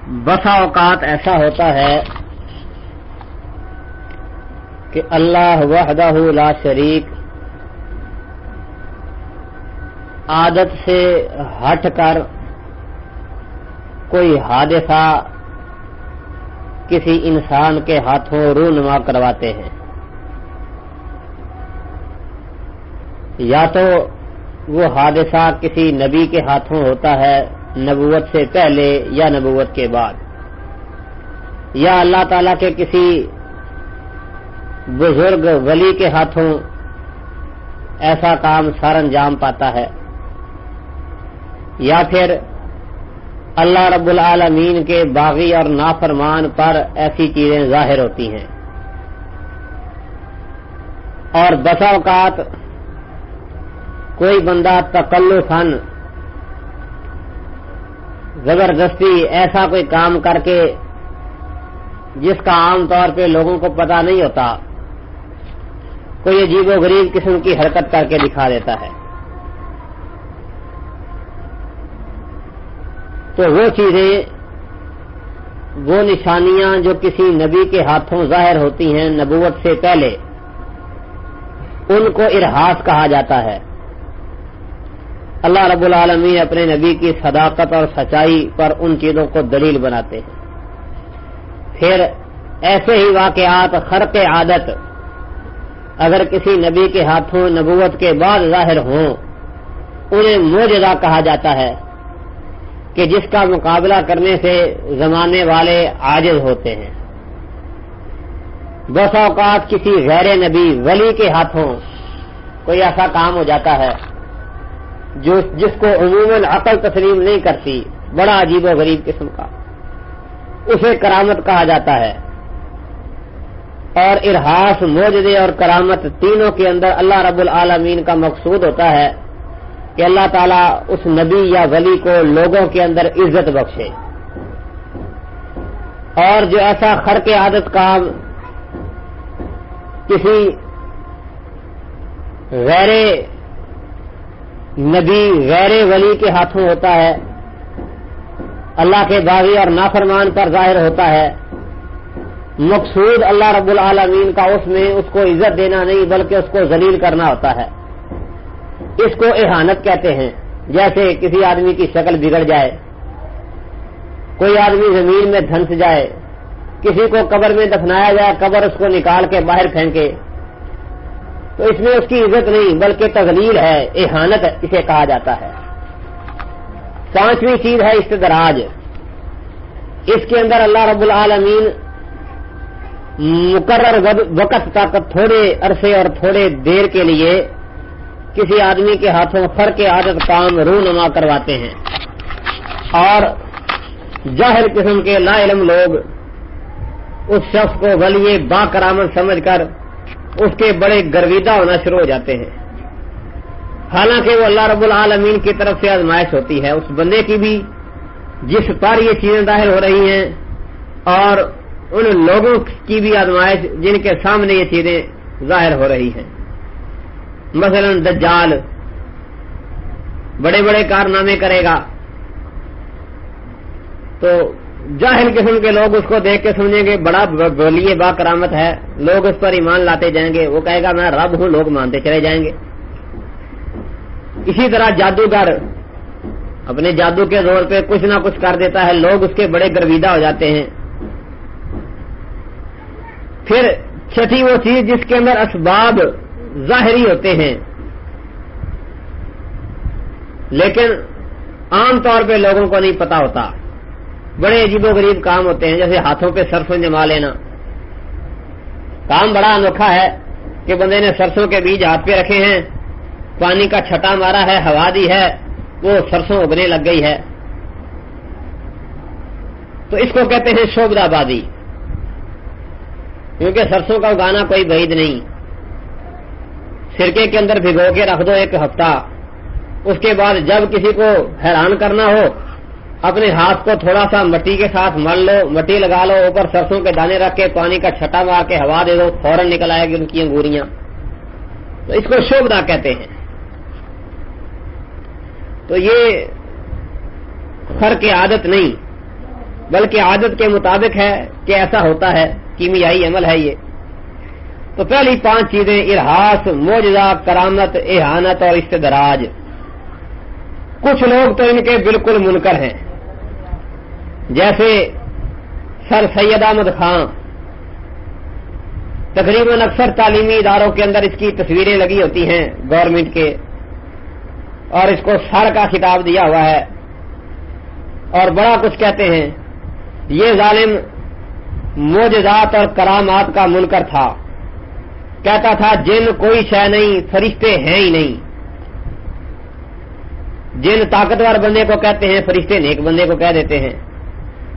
بسا اوقات ایسا ہوتا ہے کہ اللہ وحدہ لا شریک عادت سے ہٹ کر کوئی حادثہ کسی انسان کے ہاتھوں رونما کرواتے ہیں، یا تو وہ حادثہ کسی نبی کے ہاتھوں ہوتا ہے نبوت سے پہلے یا نبوت کے بعد، یا اللہ تعالی کے کسی بزرگ ولی کے ہاتھوں ایسا کام سر انجام پاتا ہے، یا پھر اللہ رب العالمین کے باغی اور نافرمان پر ایسی چیزیں ظاہر ہوتی ہیں۔ اور بسا اوقات کوئی بندہ تکلفاً زبردستی ایسا کوئی کام کر کے جس کا عام طور پہ لوگوں کو پتہ نہیں ہوتا، کوئی عجیب و غریب قسم کی حرکت کر کے دکھا دیتا ہے، تو وہ چیزیں، وہ نشانیاں جو کسی نبی کے ہاتھوں ظاہر ہوتی ہیں نبوت سے پہلے، ان کو ارہاس کہا جاتا ہے۔ اللہ رب العالمین اپنے نبی کی صداقت اور سچائی پر ان چیزوں کو دلیل بناتے ہیں۔ پھر ایسے ہی واقعات خرق عادت اگر کسی نبی کے ہاتھوں نبوت کے بعد ظاہر ہوں، انہیں معجزہ کہا جاتا ہے کہ جس کا مقابلہ کرنے سے زمانے والے عاجز ہوتے ہیں۔ بسا اوقات کسی غیر نبی ولی کے ہاتھوں کوئی ایسا کام ہو جاتا ہے جس کو عموماً عقل تسلیم نہیں کرتی، بڑا عجیب و غریب قسم کا، اسے کرامت کہا جاتا ہے۔ اور ارہاس، معجزے اور کرامت تینوں کے اندر اللہ رب العالمین کا مقصود ہوتا ہے کہ اللہ تعالیٰ اس نبی یا ولی کو لوگوں کے اندر عزت بخشے۔ اور جو ایسا خرق عادت کام کسی غیر نبی، غیر ولی کے ہاتھوں ہوتا ہے، اللہ کے باغی اور نافرمان پر ظاہر ہوتا ہے، مقصود اللہ رب العالمین کا اس میں اس کو عزت دینا نہیں بلکہ اس کو ذلیل کرنا ہوتا ہے۔ اس کو اہانت کہتے ہیں۔ جیسے کسی آدمی کی شکل بگڑ جائے، کوئی آدمی زمین میں دھنس جائے، کسی کو قبر میں دفنایا جائے، قبر اس کو نکال کے باہر پھینکے، تو اس میں اس کی عزت نہیں بلکہ تذلیل ہے، اہانت اسے کہا جاتا ہے۔ پانچویں چیز ہے استدراج۔ اس کے اندر اللہ رب العالمین مقرر وقت تک تھوڑے عرصے اور تھوڑے دیر کے لیے کسی آدمی کے ہاتھوں خرق عادت کام رونما کرواتے ہیں، اور جاہل قسم کے لا علم لوگ اس شخص کو ولی با کرامت سمجھ کر اس کے بڑے گرویدہ ہونا شروع ہو جاتے ہیں، حالانکہ وہ اللہ رب العالمین کی طرف سے آزمائش ہوتی ہے اس بندے کی بھی جس پر یہ چیزیں ظاہر ہو رہی ہیں، اور ان لوگوں کی بھی آزمائش جن کے سامنے یہ چیزیں ظاہر ہو رہی ہیں۔ مثلا دجال بڑے بڑے کارنامے کرے گا، تو جاہل قسم کے لوگ اس کو دیکھ کے سمجھیں گے بڑا ولی با کرامت ہے، لوگ اس پر ایمان لاتے جائیں گے، وہ کہے گا میں رب ہوں، لوگ مانتے چلے جائیں گے۔ اسی طرح جادوگر اپنے جادو کے زور پہ کچھ نہ کچھ کر دیتا ہے، لوگ اس کے بڑے گرویدہ ہو جاتے ہیں۔ پھر چھٹی وہ چیز جس کے اندر اسباب ظاہری ہوتے ہیں لیکن عام طور پہ لوگوں کو نہیں پتا ہوتا، بڑے عجیب و غریب کام ہوتے ہیں، جیسے ہاتھوں پہ سرسوں جما لینا۔ کام بڑا انوکھا ہے کہ بندے نے سرسوں کے بیج ہاتھ پہ رکھے ہیں، پانی کا چھٹا مارا ہے، ہوا دی ہے، وہ سرسوں اگنے لگ گئی ہے، تو اس کو کہتے ہیں شعبدہ بازی، کیونکہ سرسوں کا اگانا کوئی بعید نہیں۔ سرکے کے اندر بھگو کے رکھ دو ایک ہفتہ، اس کے بعد جب کسی کو حیران کرنا ہو اپنے ہاتھ کو تھوڑا سا مٹی کے ساتھ مل لو، مٹی لگا لو، اوپر سرسوں کے دانے رکھ کے پانی کا چھٹا مار کے ہوا دے دو، فوراً نکل آئے گی ان کی انگوریاں، تو اس کو شعبدہ کہتے ہیں۔ تو یہ خرق عادت نہیں، بلکہ عادت کے مطابق ہے کہ ایسا ہوتا ہے، کیمیائی عمل ہے یہ. تو پہلی 5 چیزیں ارہاس، معجزہ، کرامت، احانت اور استدراج. کچھ لوگ تو ان کے بالکل منکر ہیں، جیسے سر سید احمد خان. تقریباً اکثر تعلیمی اداروں کے اندر اس کی تصویریں لگی ہوتی ہیں گورنمنٹ کے، اور اس کو سر کا خطاب دیا ہوا ہے اور بڑا کچھ کہتے ہیں. یہ ظالم معجزات اور کرامات کا منکر تھا. کہتا تھا جن کوئی شے نہیں، فرشتے ہیں ہی نہیں. جن طاقتور بندے کو کہتے ہیں، فرشتے نیک بندے کو کہہ دیتے ہیں.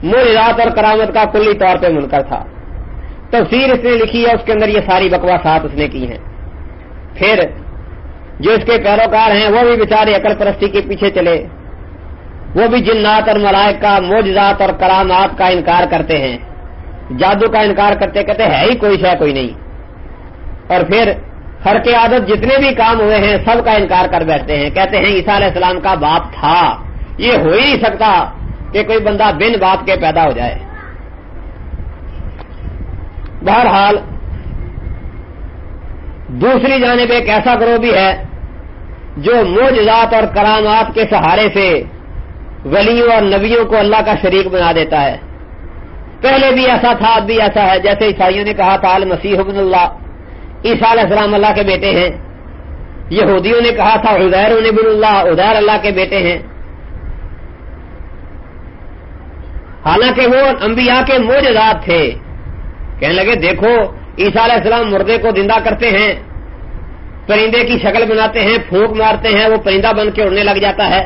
معجزات اور کرامت کا کلی طور پہ منکر تھا. تفسیر اس نے لکھی ہے، اس کے اندر یہ ساری بکواسات اس نے کی ہیں. پھر جو اس کے پیروکار ہیں وہ بھی بیچارے عقل پرستی کے پیچھے چلے، وہ بھی جنات اور ملائک کا، معجزات اور کرامات کا انکار کرتے ہیں، جادو کا انکار کرتے، کہتے ہے ہی کوئی شے کوئی نہیں. اور پھر خرق عادت جتنے بھی کام ہوئے ہیں سب کا انکار کر بیٹھتے ہیں. کہتے ہیں عیسیٰ علیہ السلام کا باپ تھا، یہ ہو ہی نہیں سکتا کہ کوئی بندہ بن باپ کے پیدا ہو جائے. بہرحال دوسری جانب ایک ایسا گروہ بھی ہے جو معجزات اور کرامات کے سہارے سے ولیوں اور نبیوں کو اللہ کا شریک بنا دیتا ہے. پہلے بھی ایسا تھا، اب بھی ایسا ہے. جیسے عیسائیوں نے کہا تھا المسیح ابن اللہ، عیسیٰ علیہ السلام اللہ کے بیٹے ہیں. یہودیوں نے کہا تھا عزیر ابن اللہ، عزیر اللہ کے بیٹے ہیں. حالانکہ وہ انبیاء کے معجزات تھے. کہنے لگے دیکھو عیسیٰ علیہ السلام مردے کو زندہ کرتے ہیں، پرندے کی شکل بناتے ہیں، پھونک مارتے ہیں، وہ پرندہ بن کے اڑنے لگ جاتا ہے.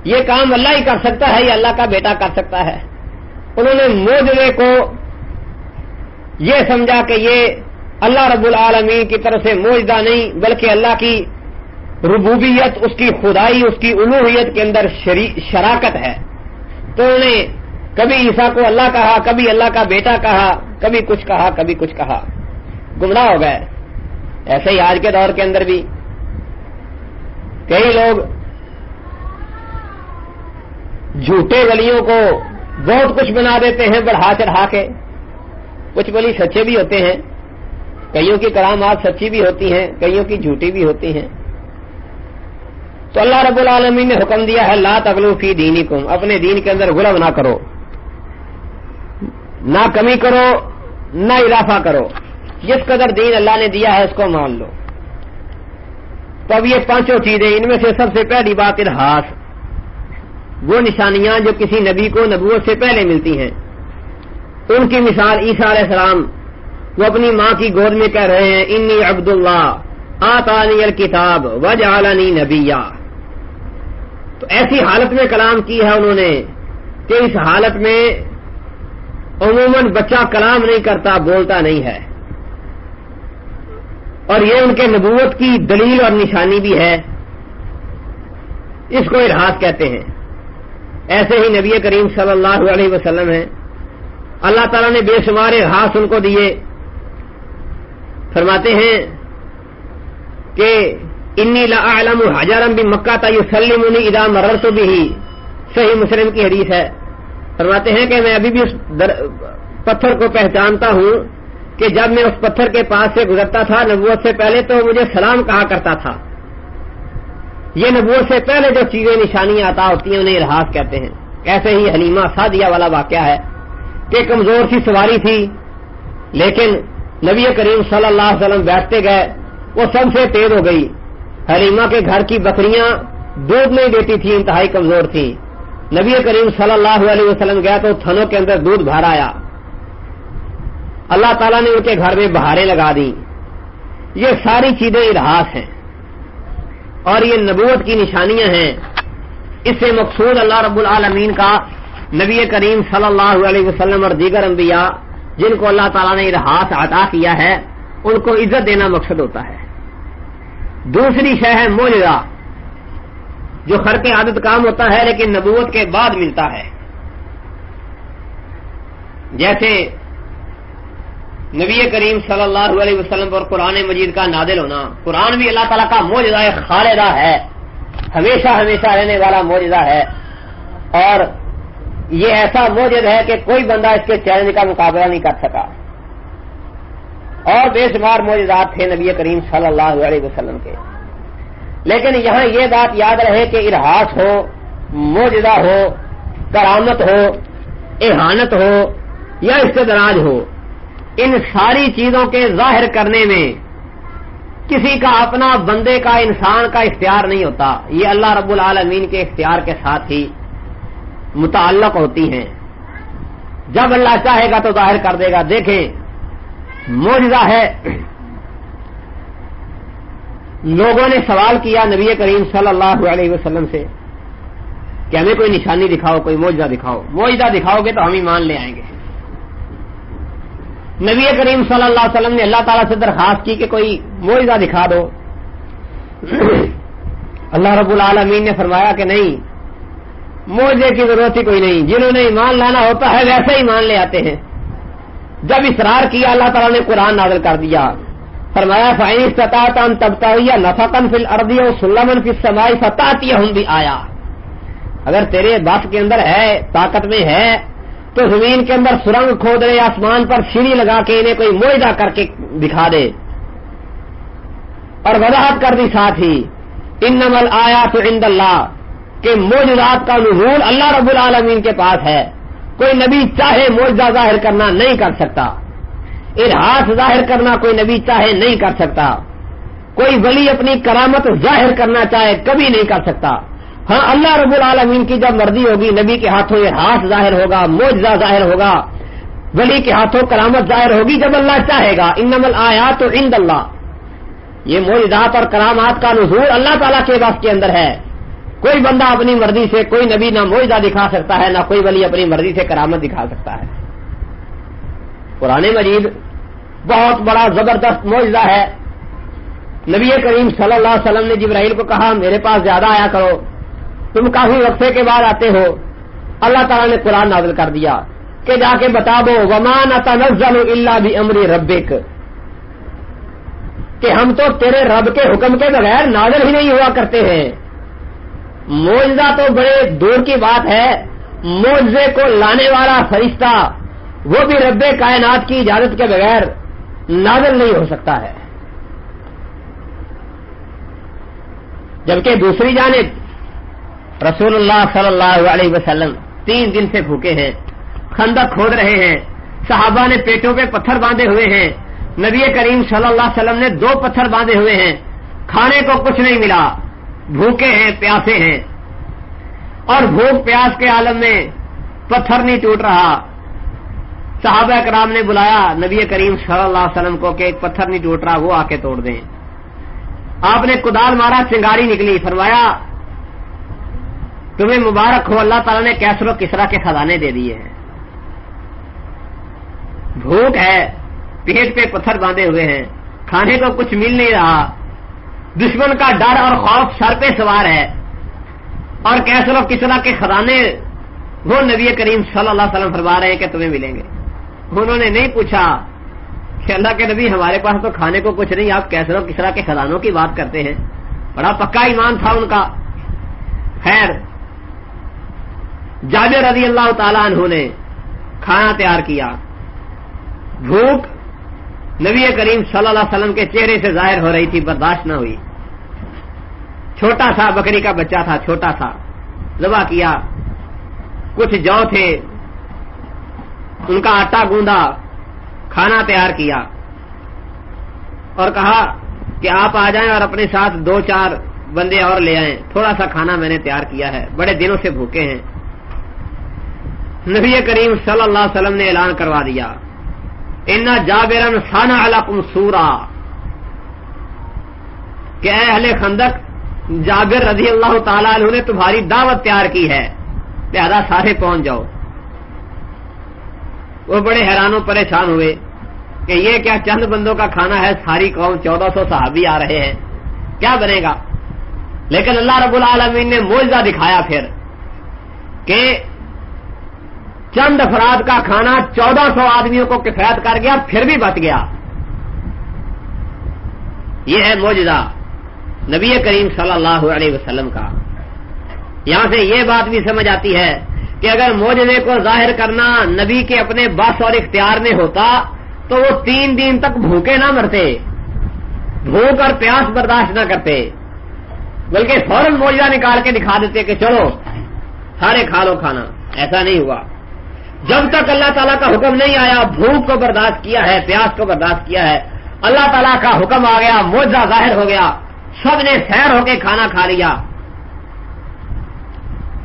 یہ کام اللہ ہی کر سکتا ہے، یہ اللہ کا بیٹا کر سکتا ہے. انہوں نے معجزے کو یہ سمجھا کہ یہ اللہ رب العالمین کی طرف سے معجزہ نہیں بلکہ اللہ کی ربوبیت، اس کی خدائی، اس کی الوہیت کے اندر شراکت ہے. تو انہوں نے کبھی عیسیٰ کو اللہ کہا، کبھی اللہ کا بیٹا کہا، کبھی کچھ کہا، کبھی کچھ کہا. گمراہ ہو گئے. ایسے ہی آج کے دور کے اندر بھی کئی لوگ جھوٹے ولیوں کو بہت کچھ بنا دیتے ہیں بڑھا چڑھا کے. کچھ ولی سچے بھی ہوتے ہیں، کئیوں کی کرامات سچی بھی ہوتی ہیں، کئیوں کی جھوٹی بھی ہوتی ہیں. تو اللہ رب العالمین نے حکم دیا ہے لا تغلو فی دینکم، اپنے دین کے اندر غلو نہ کرو، نہ کمی کرو نہ اضافہ کرو. جس قدر دین اللہ نے دیا ہے اس کو مان لو. تو اب یہ 5 چیزیں، ان میں سے سب سے پہلی بات ارہاس، وہ نشانیاں جو کسی نبی کو نبوت سے پہلے ملتی ہیں. ان کی مثال عیسیٰ علیہ السلام، وہ اپنی ماں کی گود میں کہہ رہے ہیں انی عبد اللہ آتانی الکتاب وجعلنی نبیا. تو ایسی حالت میں کلام کی ہے انہوں نے کہ اس حالت میں عموماً بچہ کلام نہیں کرتا، بولتا نہیں ہے. اور یہ ان کے نبوت کی دلیل اور نشانی بھی ہے. اس کو ارہاس کہتے ہیں. ایسے ہی نبی کریم صلی اللہ علیہ وسلم ہیں، اللہ تعالیٰ نے بے شمار ارہاس ان کو دیے. فرماتے ہیں کہ انی لاعلم حجرا بمکہ یسلمنی اذا مررت به، صحیح مسلم کی حدیث ہے. فرماتے ہیں کہ میں ابھی بھی اس پتھر کو پہچانتا ہوں کہ جب میں اس پتھر کے پاس سے گزرتا تھا نبوت سے پہلے تو مجھے سلام کہا کرتا تھا. یہ نبوت سے پہلے جو چیزیں نشانیاں عطا ہوتی ہیں انہیں ارہاس کہتے ہیں. ایسے ہی حلیمہ سعدیہ والا واقعہ ہے کہ کمزور سی سواری تھی، لیکن نبی کریم صلی اللہ علیہ وسلم بیٹھتے گئے، وہ سب سے تیز ہو گئی. حلیمہ کے گھر کی بکریاں دودھ نہیں دیتی تھی، انتہائی کمزور تھی. نبی کریم صلی اللہ علیہ وسلم گیا تو تھنوں کے اندر دودھ بھر آیا. اللہ تعالیٰ نے ان کے گھر میں بہاریں لگا دی. یہ ساری چیزیں ارہاس ہیں اور یہ نبوت کی نشانیاں ہیں. اس سے مقصود اللہ رب العالمین کا نبی کریم صلی اللہ علیہ وسلم اور دیگر انبیاء جن کو اللہ تعالیٰ نے ارہاس عطا کیا ہے ان کو عزت دینا مقصد ہوتا ہے. دوسری شے ہے معجزہ، جو خرق عادت کام ہوتا ہے لیکن نبوت کے بعد ملتا ہے. جیسے نبی کریم صلی اللہ علیہ وسلم پر قرآن مجید کا نازل ہونا. قرآن بھی اللہ تعالیٰ کا معجزہ خالدہ ہے، ہمیشہ ہمیشہ رہنے والا معجزہ ہے. اور یہ ایسا موجد ہے کہ کوئی بندہ اس کے چیلنج کا مقابلہ نہیں کر سکا. اور بے شمار موجزات تھے نبی کریم صلی اللہ علیہ وسلم کے. لیکن یہاں یہ بات یاد رہے کہ ارہاس ہو، موجزہ ہو، کرامت ہو، احانت ہو یا استدراج ہو، ان ساری چیزوں کے ظاہر کرنے میں کسی کا اپنا، بندے کا، انسان کا اختیار نہیں ہوتا. یہ اللہ رب العالمین کے اختیار کے ساتھ ہی متعلق ہوتی ہیں. جب اللہ چاہے گا تو ظاہر کر دے گا. دیکھیں معجزہ ہے. لوگوں نے سوال کیا نبی کریم صلی اللہ علیہ وسلم سے کہ ہمیں کوئی نشانی دکھاؤ، کوئی معجزہ دکھاؤ. معجزہ دکھاؤ گے تو ہم ایمان لے آئیں گے. نبی کریم صلی اللہ علیہ وسلم نے اللہ تعالیٰ سے درخواست کی کہ کوئی معجزہ دکھا دو. اللہ رب العالمین نے فرمایا کہ نہیں، معجزے کی ضرورت ہی کوئی نہیں. جنہوں نے ایمان لانا ہوتا ہے ویسے ہی ایمان لے آتے ہیں. جب اصرار کیا اللہ تعالیٰ نے قرآن نازل کر دیا. فرمایا فَإِنِ اسْتَطَعْتَ أَن تَبْتَغِيَ نَفَقًا فِي الْأَرْضِ أَوْ سُلَّمًا فِي السَّمَاءِ فَتَأْتِيَهُم بِآيَةٍ. اگر تیرے بس کے اندر ہے، طاقت میں ہے، تو زمین کے اندر سرنگ کھود دے، آسمان پر سیڑھی لگا کے انہیں کوئی معجزہ کر کے دکھا دے. اور وضاحت کر دی ساتھ ہی انما الآیات عند اللہ، کہ معجزات کا نزول اللہ رب العالمین کے پاس ہے. کوئی نبی چاہے معجزہ ظاہر کرنا نہیں کر سکتا. ارہاس ظاہر کرنا کوئی نبی چاہے نہیں کر سکتا. کوئی ولی اپنی کرامت ظاہر کرنا چاہے کبھی نہیں کر سکتا. ہاں اللہ رب العالمین کی جب مرضی ہوگی نبی کے ہاتھوں ارہاس ظاہر ہوگا، معجزہ ظاہر ہوگا، ولی کے ہاتھوں کرامت ظاہر ہوگی جب اللہ چاہے گا. انما الآیات عند اللہ، یہ معجزات اور کرامات کا نزول اللہ تعالیٰ کے بس کے اندر ہے. کوئی بندہ اپنی مرضی سے، کوئی نبی نہ معجزہ دکھا سکتا ہے، نہ کوئی ولی اپنی مرضی سے کرامت دکھا سکتا ہے. قرآن مجید بہت بڑا زبردست معجزہ ہے. نبی کریم صلی اللہ علیہ وسلم نے جبرائیل کو کہا میرے پاس زیادہ آیا کرو، تم کافی وقفے کے بعد آتے ہو. اللہ تعالیٰ نے قرآن نازل کر دیا کہ جا کے بتا دو وما نتنزل الا بامر ربک، کہ ہم تو تیرے رب کے حکم کے بغیر نازل ہی نہیں ہوا کرتے ہیں. معجزہ تو بڑے دور کی بات ہے. معجزے کو لانے والا فرشتہ وہ بھی رب کائنات کی اجازت کے بغیر نازل نہیں ہو سکتا ہے. جبکہ دوسری جانب رسول اللہ صلی اللہ علیہ وسلم 3 دن سے بھوکے ہیں، خندق کھود رہے ہیں، صحابہ نے پیٹوں پہ پتھر باندھے ہوئے ہیں، نبی کریم صلی اللہ علیہ وسلم نے 2 پتھر باندھے ہوئے ہیں، کھانے کو کچھ نہیں ملا، بھوکے ہیں، پیاسے ہیں. اور بھوک پیاس کے عالم میں پتھر نہیں ٹوٹ رہا. صحابہ کرام نے بلایا نبی کریم صلی اللہ علیہ وسلم کو کہ ایک پتھر نہیں ٹوٹ رہا، وہ آ کے توڑ دیں. آپ نے کدال مارا، چنگاری نکلی. فرمایا تمہیں مبارک ہو، اللہ تعالیٰ نے کیسر و کسرا کے خزانے دے دیے ہیں. بھوک ہے، پیٹ پہ پتھر باندھے ہوئے ہیں، کھانے کو کچھ مل نہیں رہا، دشمن کا ڈر اور خوف سر پہ سوار ہے، اور کیسر و کسرا کے خزانے وہ نبی کریم صلی اللہ علیہ وسلم فرما رہے ہیں کہ تمہیں ملیں گے. انہوں نے نہیں پوچھا کہ اللہ کے نبی ہمارے پاس تو کھانے کو کچھ نہیں، آپ کیسر و کسرا کے خزانوں کی بات کرتے ہیں. بڑا پکا ایمان تھا ان کا. خیر، جابر رضی اللہ تعالیٰ عنہ نے کھانا تیار کیا. بھوک نبی کریم صلی اللہ علیہ وسلم کے چہرے سے ظاہر ہو رہی تھی، برداشت نہ ہوئی. چھوٹا سا بکری کا بچہ تھا، چھوٹا سا ذبح کیا. کچھ جو تھے ان کا آٹا گوندا، کھانا تیار کیا اور کہا کہ آپ آ جائیں اور اپنے ساتھ 2-4 بندے اور لے آئیں، تھوڑا سا کھانا میں نے تیار کیا ہے، بڑے دنوں سے بھوکے ہیں. نبی کریم صلی اللہ علیہ وسلم نے اعلان کروا دیا ان جابرا صنع لکم سورا، کہ اے اہل خندق، جابر رضی اللہ تعالیٰ عنہ نے تمہاری دعوت تیار کی ہے، لہذا سارے پہنچ جاؤ. وہ بڑے حیران و پریشان ہوئے کہ یہ کیا چند بندوں کا کھانا ہے، ساری قوم 1400 صحابی آ رہے ہیں، کیا بنے گا؟ لیکن اللہ رب العالمین نے معجزہ دکھایا پھر کہ چند افراد کا کھانا 1400 آدمیوں کو کفایت کر گیا، پھر بھی بچ گیا. یہ ہے معجزہ نبی کریم صلی اللہ علیہ وسلم کا. یہاں سے یہ بات بھی سمجھ آتی ہے کہ اگر معجزے کو ظاہر کرنا نبی کے اپنے بس اور اختیار میں ہوتا تو وہ 3 دن تک بھوکے نہ مرتے، بھوک اور پیاس برداشت نہ کرتے، بلکہ فوراً معجزہ نکال کے دکھا دیتے کہ چلو سارے کھا لو کھانا۔ ایسا نہیں ہوا، جب تک اللہ تعالیٰ کا حکم نہیں آیا بھوک کو برداشت کیا ہے، پیاس کو برداشت کیا ہے، اللہ تعالیٰ کا حکم آ گیا، معجزہ ظاہر ہو گیا، سب نے سیر ہو کے کھانا کھا لیا۔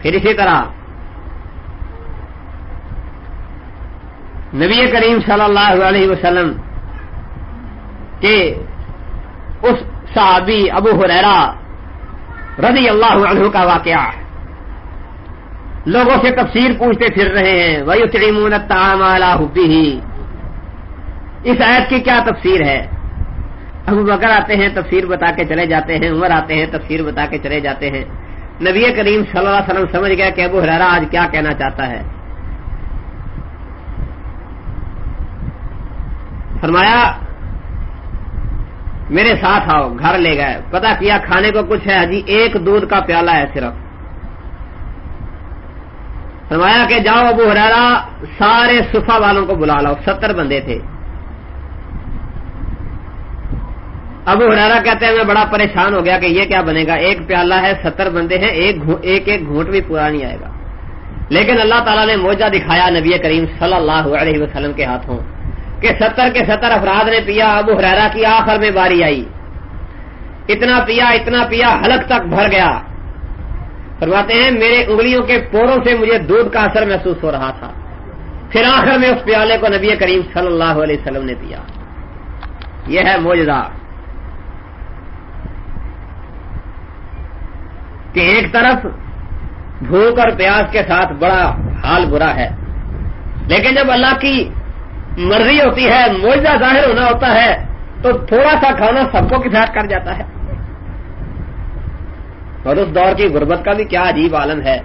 پھر اسی طرح نبی کریم صلی اللہ علیہ وسلم کے اس صحابی ابو ہریرہ رضی اللہ عنہ کا واقعہ، لوگوں سے تفسیر پوچھتے پھر رہے ہیں، وَيُطْعِمُونَ الطَّعَامَ عَلَىٰ حُبِّهِ، اس آیت کی کیا تفسیر ہے؟ ابو بکر آتے ہیں تفسیر بتا کے چلے جاتے ہیں، عمر آتے ہیں تفسیر بتا کے چلے جاتے ہیں۔ نبی کریم صلی اللہ علیہ وسلم سمجھ گیا کہ ابو ہریرہ آج کیا کہنا چاہتا ہے۔ فرمایا میرے ساتھ آؤ، گھر لے گئے، پتہ کیا کھانے کو کچھ ہے جی، ایک دودھ کا پیالہ ہے صرف۔ فرمایا کہ جاؤ ابو ہریرہ سارے صفہ والوں کو بلا لاؤ، 70 بندے تھے۔ ابو ہریرہ کہتے ہیں میں بڑا پریشان ہو گیا کہ یہ کیا بنے گا، ایک پیالہ ہے، 70 بندے ہیں، ایک گھونٹ بھی پورا نہیں آئے گا۔ لیکن اللہ تعالیٰ نے معجزہ دکھایا نبی کریم صلی اللہ علیہ وسلم کے ہاتھوں کہ 70 کے 70 افراد نے پیا۔ ابو ہریرہ کی آخر میں باری آئی، اتنا پیا حلق تک بھر گیا۔ فرماتے ہیں میرے انگلیوں کے پوروں سے مجھے دودھ کا اثر محسوس ہو رہا تھا۔ پھر آخر میں اس پیالے کو نبی کریم صلی اللہ علیہ وسلم نے پیا۔ یہ ہے معجزہ کہ ایک طرف بھوک اور پیاس کے ساتھ بڑا حال برا ہے، لیکن جب اللہ کی مرضی ہوتی ہے، معجزہ ظاہر ہونا ہوتا ہے، تو تھوڑا سا کھانا سب کو کفایت کر جاتا ہے۔ اور اس دور کی غربت کا بھی کیا عجیب عالم ہے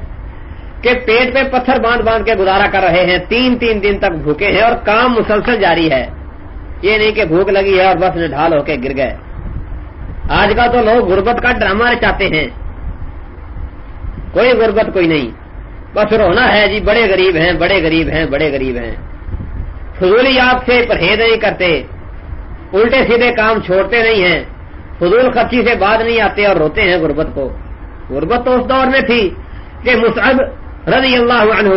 کہ پیٹ پہ پتھر باندھ باندھ کے گزارا کر رہے ہیں، 3 دن تک بھوکے ہیں اور کام مسلسل جاری ہے۔ یہ نہیں کہ بھوک لگی ہے اور بس نڈھال ہو کے گر گئے۔ آج کل تو لوگ غربت کا ڈرامہ رچاتے ہیں، کوئی غربت کوئی نہیں، بس رونا ہے جی، بڑے غریب ہیں، بڑے غریب ہیں، بڑے غریب ہیں۔ فضولیات سے پرہیز نہیں کرتے، الٹے سیدھے کام چھوڑتے نہیں ہیں، فضول خرچی سے بعد نہیں آتے اور روتے ہیں غربت کو۔ غربت تو اس دور میں تھی کہ مصعب رضی اللہ عنہ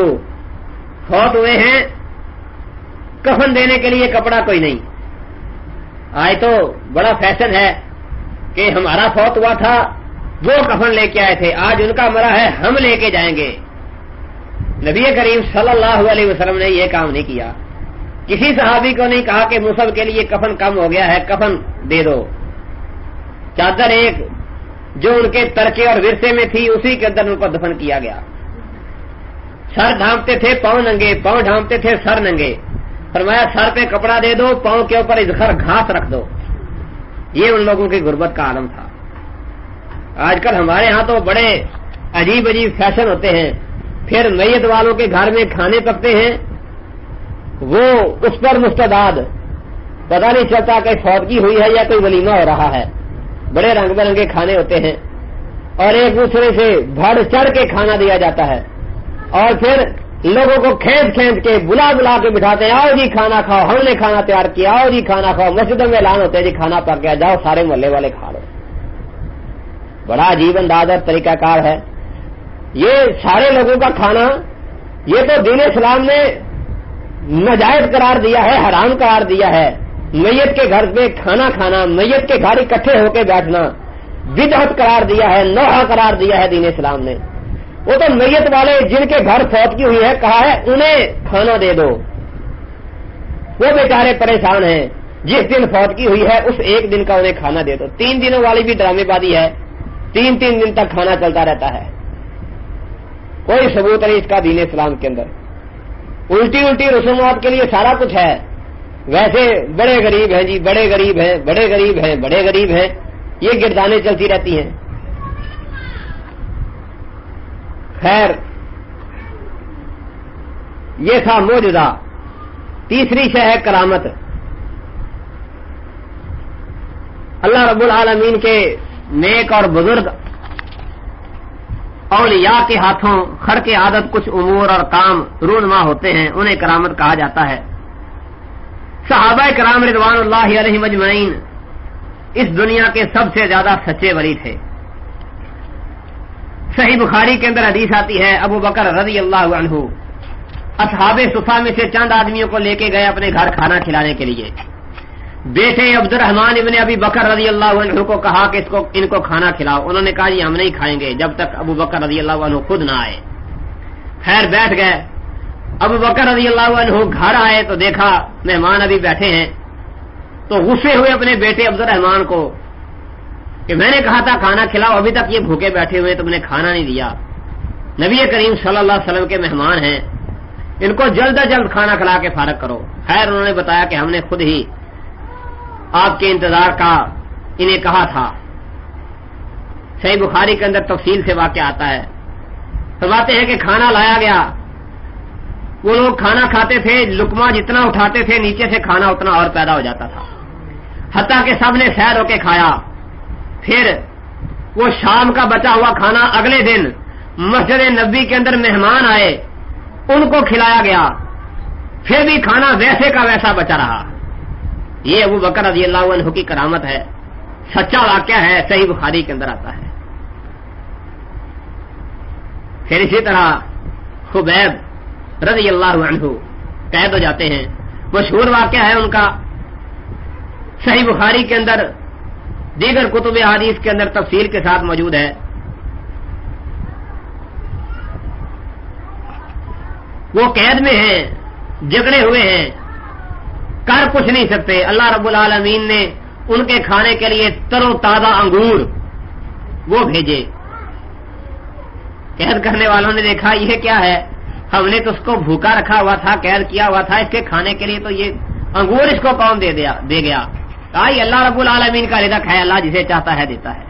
فوت ہوئے ہیں، کفن دینے کے لیے کپڑا کوئی نہیں۔ آج تو بڑا فیشن ہے کہ ہمارا فوت ہوا تھا وہ کفن لے کے آئے تھے، آج ان کا مرا ہے ہم لے کے جائیں گے۔ نبی کریم صلی اللہ علیہ وسلم نے یہ کام نہیں کیا، کسی صحابی کو نہیں کہا کہ مصعب کے لیے کفن کم ہو گیا ہے کفن دے دو۔ چادر ایک جو ان کے ترکے اور ورثے میں تھی اسی کے اندر ان کو دفن کیا گیا۔ سر ڈھانپتے تھے پاؤں ننگے، پاؤں ڈھانپتے تھے سر ننگے۔ فرمایا سر پہ کپڑا دے دو، پاؤں کے اوپر ادخر گھاس رکھ دو۔ یہ ان لوگوں کی غربت کا عالم تھا۔ آج کل ہمارے ہاں تو بڑے عجیب فیشن ہوتے ہیں، پھر میت والوں کے گھر میں کھانے پکتے ہیں، وہ اس پر مستعد، پتہ نہیں چلتا کہ فوتگی ہوئی ہے یا کوئی ولیمہ ہو رہا ہے۔ بڑے رنگ برنگے کھانے ہوتے ہیں اور ایک دوسرے سے بڑھ چڑھ کے کھانا دیا جاتا ہے، اور پھر لوگوں کو کھینچ کے بلا کے بٹھاتے ہیں، آؤ جی کھانا کھاؤ، ہم نے کھانا تیار کیا، آؤ جی کھانا کھاؤ۔ مسجدوں میں اعلان ہوتے ہیں جی کھانا پک گیا، جاؤ سارے محلے والے کھا لو۔ بڑا عجیب انداز اور طریقہ کار ہے یہ سارے لوگوں کا کھانا۔ یہ تو دین اسلام نے ناجائز قرار دیا ہے، حرام قرار دیا ہے۔ میت کے گھر میں کھانا کھانا، میت کے گھر اکٹھے ہو کے بیٹھنا بدعت قرار دیا ہے، نوحہ قرار دیا ہے دین اسلام نے۔ وہ تو میت والے جن کے گھر فوتگی ہوئی ہے کہا ہے انہیں کھانا دے دو، وہ بیچارے پریشان ہیں، جس دن فوتگی ہوئی ہے اس ایک دن کا انہیں کھانا دے دو۔ 3 دنوں والی بھی ڈرامے بازی ہے، 3 دن تک کھانا چلتا رہتا ہے، کوئی ثبوت نہیں اس کا دین اسلام کے اندر۔ الٹی رسومات کے لیے سارا کچھ ہے، ویسے بڑے غریب ہیں جی، بڑے غریب ہیں، بڑے غریب ہیں، بڑے غریب ہیں، یہ گردانیں چلتی رہتی ہیں۔ خیر یہ تھا معجزہ۔ تیسری شے ہے کرامت۔ اللہ رب العالمین کے نیک اور بزرگ اولیاء کے ہاتھوں خرق عادت کچھ امور اور کام رونما ہوتے ہیں، انہیں کرامت کہا جاتا ہے۔ صحابہ کرام رضوان اللہ علیہم اجمعین اس دنیا کے سب سے زیادہ سچے ولی تھے۔ صحیح بخاری کے اندر حدیث آتی ہے، ابو بکر رضی اللہ عنہ اصحاب صفا میں سے چند آدمیوں کو لے کے گئے اپنے گھر کھانا کھلانے کے لیے۔ بیٹے عبد الرحمان ابن ابی بکر رضی اللہ عنہ کو کہا کہ ان کو کھانا کھلاؤ، انہوں نے کہا جی ہم نہیں کھائیں گے جب تک ابو بکر رضی اللہ عنہ خود نہ آئے۔ خیر بیٹھ گئے۔ ابو بکر رضی اللہ عنہ گھر آئے تو دیکھا مہمان ابھی بیٹھے ہیں، تو غصے ہوئے اپنے بیٹے عبد الرحمان کو کہ میں نے کہا تھا کھانا کھلاؤ، ابھی تک یہ بھوکے بیٹھے ہوئے، تم نے کھانا نہیں دیا۔ نبی کریم صلی اللہ علیہ وسلم کے مہمان ہیں، ان کو جلد از جلد کھانا کھلا کے فارغ کرو۔ خیر انہوں نے بتایا کہ ہم نے خود ہی آپ کے انتظار کا انہیں کہا تھا۔ صحیح بخاری کے اندر تفصیل سے واقعہ آتا ہے، فرماتے ہیں کہ کھانا لایا گیا، وہ لوگ کھانا کھاتے تھے، لقمہ جتنا اٹھاتے تھے نیچے سے کھانا اتنا اور پیدا ہو جاتا تھا، حتیٰ کہ سب نے سیر ہو کے کھایا۔ پھر وہ شام کا بچا ہوا کھانا اگلے دن مسجد نبوی کے اندر مہمان آئے، ان کو کھلایا گیا، پھر بھی کھانا ویسے کا ویسا بچا رہا۔ یہ ابو بکر رضی اللہ عنہ کی کرامت ہے، سچا واقعہ ہے، صحیح بخاری کے اندر آتا ہے۔ پھر اسی طرح خبیب رضی اللہ عنہ قید ہو جاتے ہیں، مشہور واقعہ ہے ان کا، صحیح بخاری کے اندر دیگر کتب حدیث کے اندر تفصیل کے ساتھ موجود ہے۔ وہ قید میں ہیں، جگڑے ہوئے ہیں، کر کچھ نہیں سکتے۔ اللہ رب العالمین نے ان کے کھانے کے لیے تر و تازہ انگور وہ بھیجے۔ قید کرنے والوں نے دیکھا یہ کیا ہے، ہم نے تو اس کو بھوکا رکھا ہوا تھا، قید کیا ہوا تھا، اس کے کھانے کے لیے تو یہ انگور اس کو کون دے گیا؟ کہا یہ اللہ رب العالمین کا رزق ہے، اللہ جسے چاہتا ہے دیتا ہے۔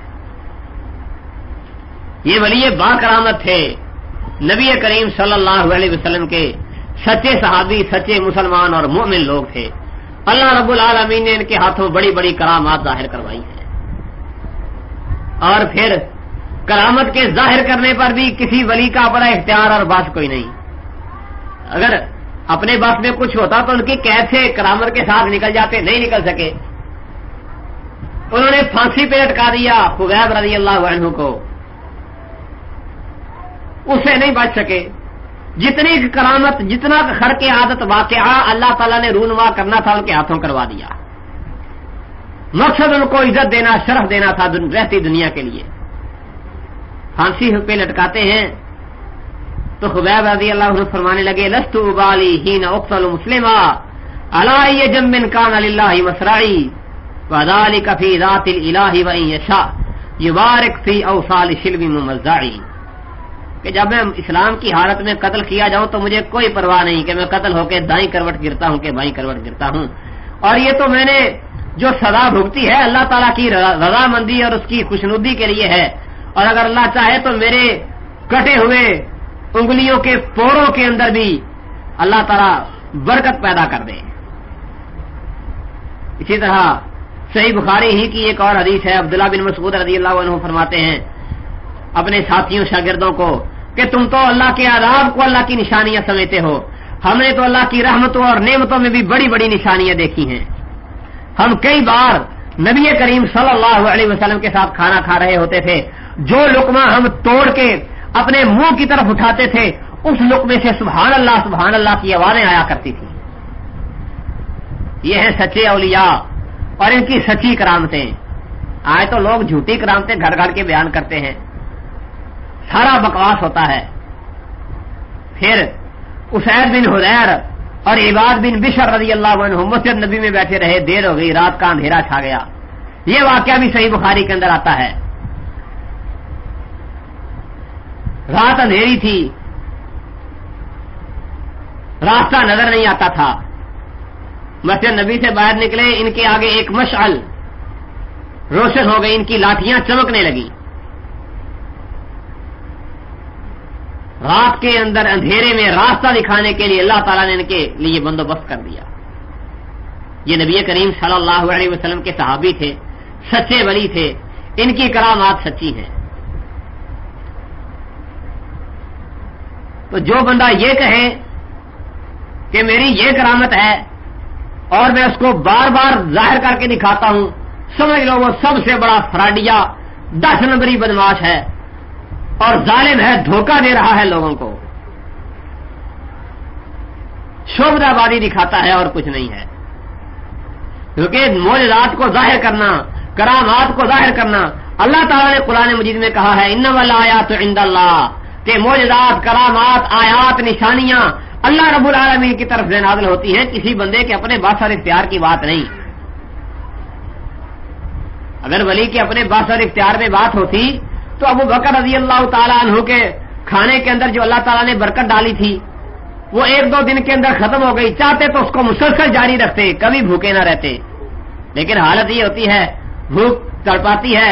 یہ ولی با کرامت تھے، نبی کریم صلی اللہ علیہ وسلم کے سچے صحابی، سچے مسلمان اور مومن لوگ تھے۔ اللہ رب العالمین نے ان کے ہاتھوں بڑی بڑی کرامات ظاہر کروائی ہیں، اور پھر کرامت کے ظاہر کرنے پر بھی کسی ولی کا اپنا اختیار اور بس کوئی نہیں۔ اگر اپنے بس میں کچھ ہوتا تو ان کی قید سے کرامت کے ساتھ نکل جاتے، نہیں نکل سکے۔ انہوں نے پھانسی پہ لٹکا دیا خبیب رضی اللہ عنہ کو، اس سے نہیں بچ سکے۔ جتنی کرامت، جتنا خرق عادت واقعہ اللہ تعالیٰ نے رونما کرنا تھا ان کے ہاتھوں کروا دیا۔ مقصد ان کو عزت دینا، شرف دینا تھا رہتی دنیا کے لیے۔ پھانسی پہ لٹکاتے ہیں تو خبیب رضی اللہ عنہ فرمانے لگے لست ابالی حین اقتل مسلما الا ای جنب کان للہ مسرعی وذلک فی ذات الالہ وان یشاء یبارک فی اوصال شلو ممزعی، کہ جب میں اسلام کی حالت میں قتل کیا جاؤں تو مجھے کوئی پرواہ نہیں کہ میں قتل ہو کے دائیں کروٹ گرتا ہوں کہ بائیں کروٹ گرتا ہوں، اور یہ تو میں نے جو سزا بھگتی ہے اللہ تعالیٰ کی رضامندی اور اس کی خوشنودی کے لیے ہے، اور اگر اللہ چاہے تو میرے کٹے ہوئے انگلیوں کے پوروں کے اندر بھی اللہ تعالیٰ برکت پیدا کر دے۔ اسی طرح صحیح بخاری ہی کی ایک اور حدیث ہے، عبداللہ بن مسعود رضی اللہ عنہ فرماتے ہیں اپنے ساتھیوں شاگردوں کو کہ تم تو اللہ کے عذاب کو اللہ کی نشانیاں سمجھتے ہو، ہم نے تو اللہ کی رحمتوں اور نعمتوں میں بھی بڑی بڑی نشانیاں دیکھی ہیں۔ ہم کئی بار نبی کریم صلی اللہ علیہ وسلم کے ساتھ کھانا کھا رہے ہوتے تھے، جو لقمہ ہم توڑ کے اپنے منہ کی طرف اٹھاتے تھے اس لقمے سے سبحان اللہ کی آوازیں آیا کرتی تھی۔ یہ ہیں سچے اولیاء اور ان کی سچی کرامتیں۔ آج تو لوگ جھوٹی کرامتیں گھر گھر کے بیان کرتے ہیں، سارا بکواس ہوتا ہے۔ پھر اسید بن حضیر اور عباد بن بشر رضی اللہ عنہ مسجد نبی میں بیٹھے رہے، دیر ہو گئی، رات کا اندھیرا چھا گیا۔ یہ واقعہ بھی صحیح بخاری کے اندر آتا ہے۔ رات اندھیری تھی، راستہ نظر نہیں آتا تھا، مسجد نبی سے باہر نکلے، ان کے آگے ایک مشعل روشن ہو گئی، ان کی لاٹھیاں چمکنے لگی۔ رات کے اندر اندھیرے میں راستہ دکھانے کے لیے اللہ تعالیٰ نے ان کے لیے بندوبست کر دیا۔ یہ نبی کریم صلی اللہ علیہ وسلم کے صحابی تھے، سچے ولی تھے، ان کی کرامات سچی ہیں۔ تو جو بندہ یہ کہے کہ میری یہ کرامت ہے اور میں اس کو بار بار ظاہر کر کے دکھاتا ہوں، سمجھ لو وہ سب سے بڑا فراڈیا 10 نمبری بدماش ہے اور ظالم ہے، دھوکہ دے رہا ہے لوگوں کو، شعبدہ بازی دکھاتا ہے اور کچھ نہیں ہے. کیونکہ معجزات کو ظاہر کرنا، کرامات کو ظاہر کرنا، اللہ تعالیٰ نے قرآن مجید میں کہا ہے انما الآیات عند اللہ، کہ معجزات، کرامات، آیات، نشانیاں اللہ رب العالمین کی طرف سے نازل ہوتی ہیں، کسی بندے کے اپنے باثر اختیار کی بات نہیں. اگر ولی کے اپنے باثر اختیار میں بات ہوتی تو ابو بکر رضی اللہ تعالیٰ عنہ کے کھانے کے اندر جو اللہ تعالیٰ نے برکت ڈالی تھی وہ 1-2 دن کے اندر ختم ہو گئی، چاہتے تو اس کو مسلسل جاری رکھتے، کبھی بھوکے نہ رہتے. لیکن حالت یہ ہوتی ہے بھوک تڑپاتی ہے،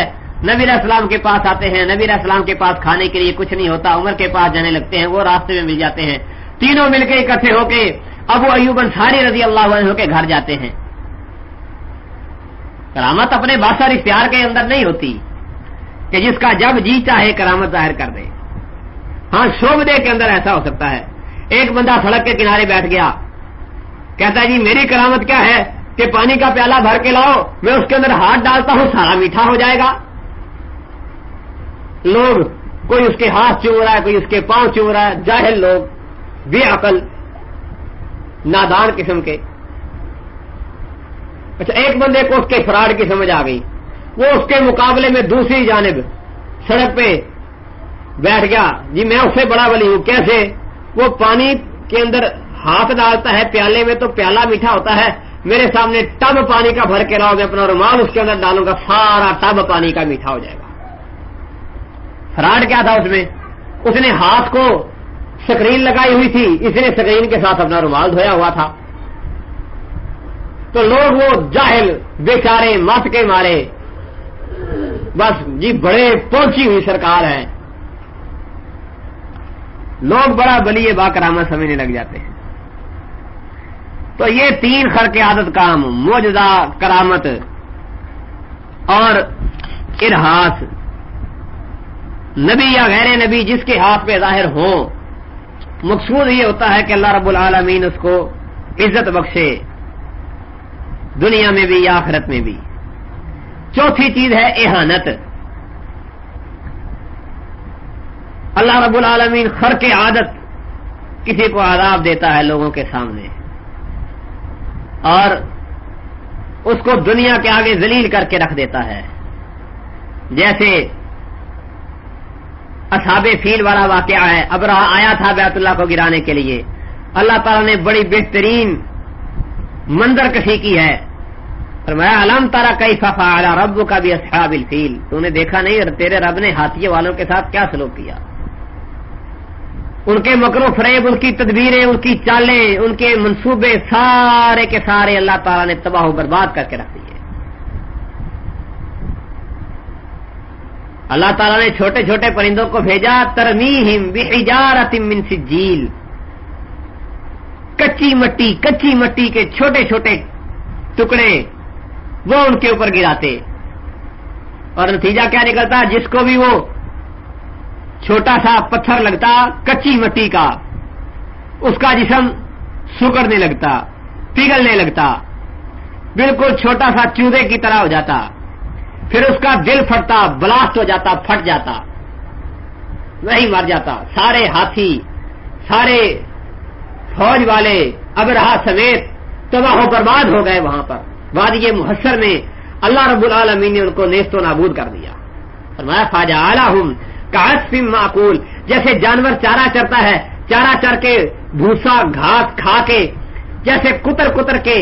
نبی علیہ السلام کے پاس آتے ہیں، نبی علیہ السلام کے پاس کھانے کے لیے کچھ نہیں ہوتا، عمر کے پاس جانے لگتے ہیں، وہ راستے میں مل جاتے ہیں، تینوں مل کے اکٹھے ہو کے ابو ایوب انصاری رضی اللہ عنہ کے گھر جاتے ہیں. کرامت اپنے باثر اختیار کے اندر نہیں ہوتی کہ جس کا جب جی چاہے کرامت ظاہر کر دے. ہاں شعبدے کے اندر ایسا ہو سکتا ہے. ایک بندہ سڑک کے کنارے بیٹھ گیا، کہتا ہے جی میری کرامت کیا ہے کہ پانی کا پیالہ بھر کے لاؤ، میں اس کے اندر ہاتھ ڈالتا ہوں سارا میٹھا ہو جائے گا. لوگ کوئی اس کے ہاتھ چوم رہا ہے، کوئی اس کے پاؤں چوم رہا ہے، جاہل لوگ، بے عقل، نادان قسم کے. اچھا ایک بندے کو اس کے فراڈ کی سمجھ آ گئی، وہ اس کے مقابلے میں دوسری جانب سڑک پہ بیٹھ گیا، جی میں اس سے بڑا ولی ہوں. کیسے؟ وہ پانی کے اندر ہاتھ ڈالتا ہے پیالے میں تو پیالہ میٹھا ہوتا ہے، میرے سامنے ٹب پانی کا بھر کے لاؤ، میں اپنا رومال اس کے اندر ڈالوں گا، سارا ٹب پانی کا میٹھا ہو جائے گا. فراڈ کیا تھا اس میں؟ اس نے ہاتھ کو سکرین لگائی ہوئی تھی، اس نے سکرین کے ساتھ اپنا رومال دھویا ہوا تھا. تو لوگ وہ جاہل بیچارے مت کے مارے بس جی بڑے پہنچی ہوئی سرکار ہے، لوگ بڑا بلی با کرامت سمجھنے لگ جاتے ہیں. تو یہ 3 خرق عادت کام، معجزہ، کرامت اور ارہاس، نبی یا غیر نبی جس کے ہاتھ پہ ظاہر ہوں، مقصود یہ ہوتا ہے کہ اللہ رب العالمین اس کو عزت بخشے، دنیا میں بھی یا آخرت میں بھی. چوتھی چیز ہے اہانت. اللہ رب العالمین خرق عادت کسی کو عذاب دیتا ہے لوگوں کے سامنے اور اس کو دنیا کے آگے ذلیل کر کے رکھ دیتا ہے. جیسے اصحاب فیل والا واقعہ ہے، ابرہہ آیا تھا بیت اللہ کو گرانے کے لیے، اللہ تعالیٰ نے بڑی بہترین منظر کشی کی ہے. فرمایا الم ترى كيف فعل ربك باصحاب الفیل، تو نے دیکھا نہیں تیرے رب نے ہاتھیوں والوں کے ساتھ کیا سلوک کیا. ان کے مکر و فریب، ان کی تدبیریں، ان کی چالیں، ان کے منصوبے سارے کے سارے اللہ تعالیٰ نے تباہ و برباد کر کے رکھ دیے. اللہ تعالیٰ نے چھوٹے چھوٹے پرندوں کو بھیجا، ترمیہم بحجارۃ من سجیل، کچی مٹی کے چھوٹے چھوٹے ٹکڑے وہ ان کے اوپر گراتے، اور نتیجہ کیا نکلتا؟ جس کو بھی وہ چھوٹا سا پتھر لگتا کچی مٹی کا، اس کا جسم سکڑنے لگتا، پگھلنے لگتا، بالکل چھوٹا سا چودے کی طرح ہو جاتا. پھر اس کا دل پھٹتا، بلاسٹ ہو جاتا، پھٹ جاتا، وہی مر جاتا. سارے ہاتھی، سارے فوج والے ابرہہ سمیت تباہ و برباد ہو گئے. وہاں پر وادی محشر میں اللہ رب العالمین نے ان کو نیست و نابود کر دیا. فرمایا فجعلہم کعصف معقول، جیسے جانور چارہ چرتا ہے، چارہ چر کے بھوسا گھاس کھا کے جیسے کتر کے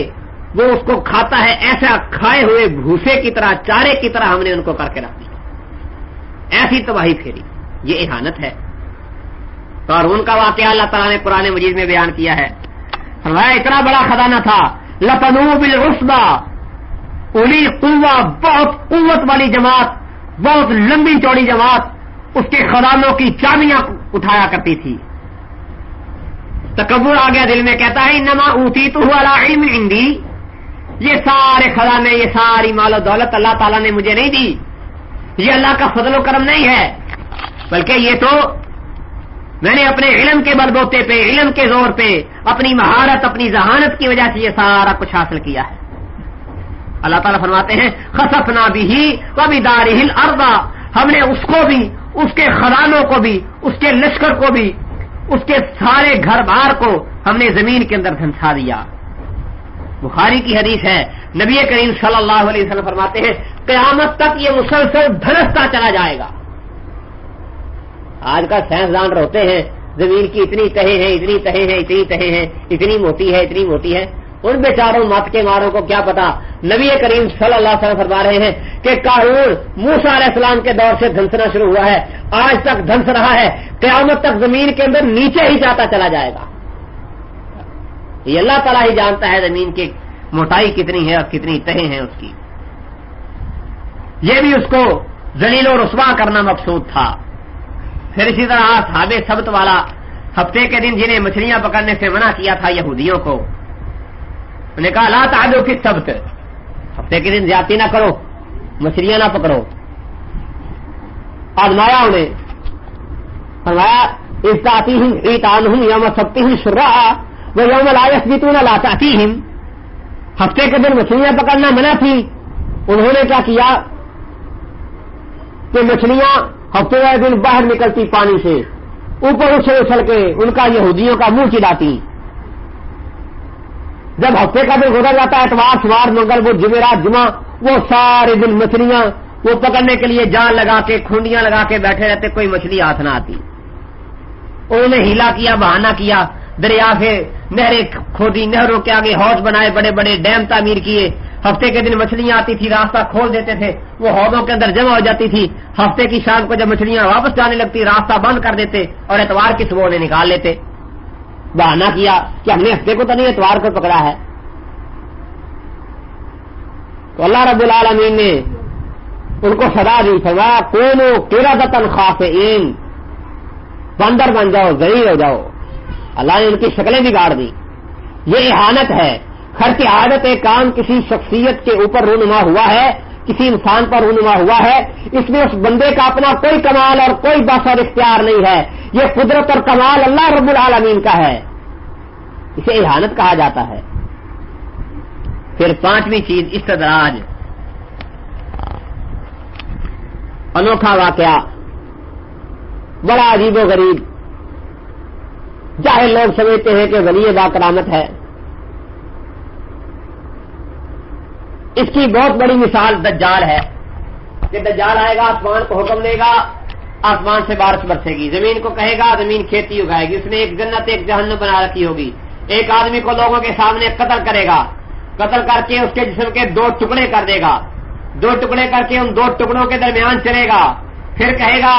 وہ اس کو کھاتا ہے، ایسا کھائے ہوئے بھوسے کی طرح، چارے کی طرح ہم نے ان کو کر کے رکھ دیا. ایسی تباہی پھیری. یہ اہانت ہے. قارون کا واقعہ اللہ تعالیٰ نے قرآن مجید میں بیان کیا ہے. فرمایا اتنا بڑا خزانہ تھا، لَتَنُوءُ بِالْعُصْبَى اولی قوہ، بہت قوت والی جماعت، بہت لمبی چوڑی جماعت اس کے خزانوں کی چابیاں اٹھایا کرتی تھی. تکبر آ گیا دل میں، کہتا ہے انما اوتیتہ علی علم عندی، یہ سارے خزانے، یہ ساری مال و دولت اللہ تعالیٰ نے مجھے نہیں دی، یہ اللہ کا فضل و کرم نہیں ہے، بلکہ یہ تو میں نے اپنے علم کے بلبوتے پہ، علم کے زور پہ، اپنی مہارت، اپنی ذہانت کی وجہ سے یہ سارا کچھ حاصل کیا ہے۔ اللہ تعالیٰ فرماتے ہیں خسفنا بہ وبدارہ الارض، ہم نے اس کو بھی، اس کے خزانوں کو بھی، اس کے لشکر کو بھی، اس کے سارے گھر بار کو ہم نے زمین کے اندر دھنسا دیا۔ بخاری کی حدیث ہے، نبی کریم صلی اللہ علیہ وسلم فرماتے ہیں قیامت تک یہ مسلسل دھنستا چلا جائے گا۔ آج کا سائنسدان روتے ہیں زمین کی اتنی تہیں ہیں، اتنی تہیں ہیں، اتنی تہیں ہیں، اتنی موٹی ہے، اتنی موٹی ہے۔ ان بیچاروں مت کے ماروں کو کیا پتا، نبی کریم صلی اللہ علیہ وسلم فرما رہے ہیں کہ قارون موسیٰ علیہ السلام کے دور سے دھنسنا شروع ہوا ہے، آج تک دھنس رہا ہے، قیامت تک زمین کے اندر نیچے ہی جاتا چلا جائے گا۔ یہ اللہ تعالیٰ ہی جانتا ہے زمین کی موٹائی کتنی ہے اور کتنی تہیں ہیں اس کی۔ یہ بھی اس کو ذلیل و رسوا کرنا مقصود تھا۔ پھر اسی طرح اصحاب سبت والا، ہفتے کے دن جنہیں مچھلیاں پکڑنے سے منع کیا تھا یہودیوں کو، انہوں نے کہا لا تعدوا فی السبت، ہفتے کے دن زیادتی نہ کرو، مچھلیاں نہ پکڑو۔ آزمایا انہیں، فرمایا اذ تأتیہم حیتانہم یوم سبتہم شرعا ویوم لا یثبتون لا تأتیہم، ہفتے کے دن مچھلیاں پکڑنا منع تھی، انہوں نے کیا کیا کہ مچھلیاں ہفتے والے دن باہر نکلتی پانی سے، اوپر اچھل کے ان کا یہودیوں کا منہ چڑھاتی۔ جب ہفتے کا دن گزر جاتا ہے، اتوار سوار منگل بدھ جمعرات جمعہ، وہ سارے دن مچھلیاں وہ پکڑنے کے لیے جال لگا کے کھونڈیاں لگا کے بیٹھے رہتے، کوئی مچھلی ہاتھ نہ آتی۔ انہوں نے ہیلا کیا، بہانہ کیا، دریا سے نہریں کھودی، نہروں کے آگے حوض بنائے، بڑے بڑے ڈیم تعمیر کیے۔ ہفتے کے دن مچھلیاں آتی تھی، راستہ کھول دیتے تھے، وہ حوضوں کے اندر جمع ہو جاتی تھی۔ ہفتے کی شام کو جب مچھلیاں واپس جانے لگتی، راستہ بند کر دیتے اور اتوار کی صبح انہیں نکال لیتے۔ بہانہ کیا کہ ہم نے ہفتے کو تو نہیں، اتوار کو پکڑا ہے۔ تو اللہ رب العالمین نے ان کو سزا دی، فرمایا کونوا قردۃ خاسئین، بندر بن جاؤ، ذلیل ہو جاؤ۔ اللہ نے ان کی شکلیں بگاڑ دی۔ یہ اہانت ہے۔ خرچ عادت کام کسی شخصیت کے اوپر رونما ہوا ہے، کسی انسان پر رونما ہوا ہے، اس میں اس بندے کا اپنا کوئی کمال اور کوئی بس اور اختیار نہیں ہے، یہ قدرت اور کمال اللہ رب العالمین کا ہے، اسے اہانت کہا جاتا ہے۔ پھر پانچویں چیز استدراج، انوکھا واقعہ، بڑا عجیب و غریب۔ جاہل لوگ سمجھتے ہیں کہ ولی با کرامت ہے۔ اس کی بہت بڑی مثال دجال ہے کہ دجال آئے گا، آسمان کو حکم دے گا، آسمان سے بارش برسے گی، زمین کو کہے گا زمین کھیتی اگائے گی، اس نے ایک جنت ایک جہنم بنا رکھی ہوگی۔ ایک آدمی کو لوگوں کے سامنے قتل کرے گا، قتل کر کے اس کے جسم کے دو ٹکڑے کر دے گا، دو ٹکڑے کر کے ان دو ٹکڑوں کے درمیان چلے گا، پھر کہے گا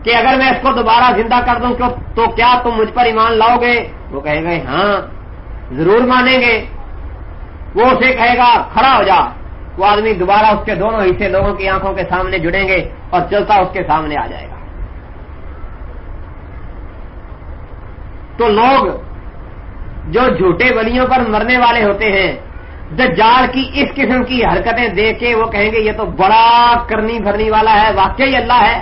کہ اگر میں اس کو دوبارہ زندہ کر دوں تو کیا تم مجھ پر ایمان لاؤ گے؟ وہ کہے گا ہاں ضرور مانیں گے۔ وہ اسے کہے گا کھڑا ہو جا، وہ آدمی دوبارہ اس کے دونوں حصے لوگوں کی آنکھوں کے سامنے جڑیں گے اور چلتا اس کے سامنے آ جائے گا۔ تو لوگ جو جھوٹے ولیوں پر مرنے والے ہوتے ہیں، دجال کی اس قسم کی حرکتیں دیکھ کے وہ کہیں گے یہ تو بڑا کرنی بھرنی والا ہے، واقعی اللہ ہے۔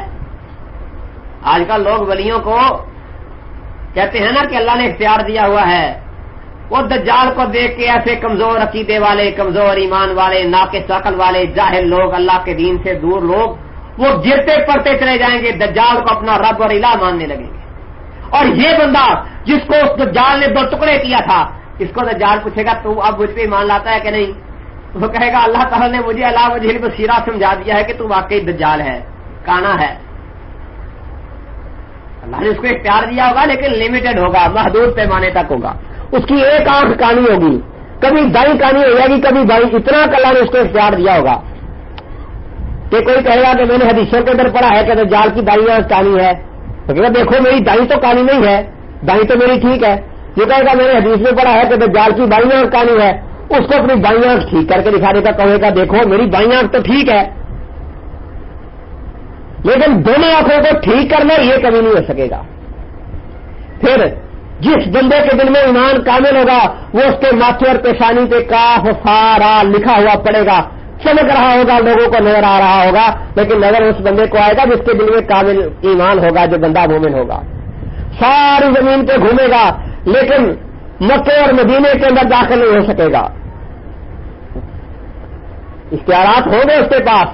آج کل لوگ ولیوں کو کہتے ہیں نا کہ اللہ نے اختیار دیا ہوا ہے، وہ دجال کو دیکھ کے ایسے کمزور عقیدے والے، کمزور ایمان والے، ناقص عقل والے، جاہل لوگ، اللہ کے دین سے دور لوگ، وہ گرتے پڑتے چلے جائیں گے، دجال کو اپنا رب اور الہ ماننے لگیں گے۔ اور یہ بندہ جس کو اس دجال نے دو ٹکڑے کیا تھا، اس کو دجال پوچھے گا تو اب مجھ پہ ایمان لاتا ہے کہ نہیں؟ وہ کہے گا اللہ تعالیٰ نے مجھے علی وجہ البصیرہ سمجھا دیا ہے کہ تو واقعی دجال ہے، کانا ہے۔ اللہ نے اس کو اختیار دیا ہوگا لیکن لمیٹڈ ہوگا، محدود پیمانے تک ہوگا۔ اس کی ایک آنکھ کانی ہوگی، کبھی دائیں کانی ہو جائے گی، کبھی بائیں، اتنا کہ اللہ نے اس کو اختیار دیا ہوگا۔ کہ کوئی کہے گا کہ میں نے حدیثوں کے اندر پڑھا ہے کہ دجال کی دائیں آنکھ کانی ہے، تو کہے گا دیکھو میری دائیں تو کانی نہیں ہے، دائیں تو میری ٹھیک ہے۔ یہ کہے گا میں نے حدیث میں پڑھا ہے کہ دجال کی بائیں آنکھ کانی ہے، اس کو اپنی بائیں آنکھ ٹھیک کر کے دکھانے کا کہے گا دیکھو میری بائیں آنکھ تو ٹھیک ہے، لیکن دونوں آنکھوں کو ٹھیک کرنا یہ کبھی نہیں ہو سکے گا۔ پھر جس بندے کے دل میں ایمان کامل ہوگا وہ اس کے ماتھے اور پیشانی پہ کاف سارا لکھا ہوا پڑے گا، چمک رہا ہوگا، لوگوں کو نظر آ رہا ہوگا، لیکن نظر اس بندے کو آئے گا جس کے دل میں کامل ایمان ہوگا، جو بندہ مومن ہوگا۔ ساری زمین پہ گھومے گا لیکن مکے اور مدینے کے اندر داخل نہیں ہو سکے گا. اختیارات ہوں گے اس کے پاس،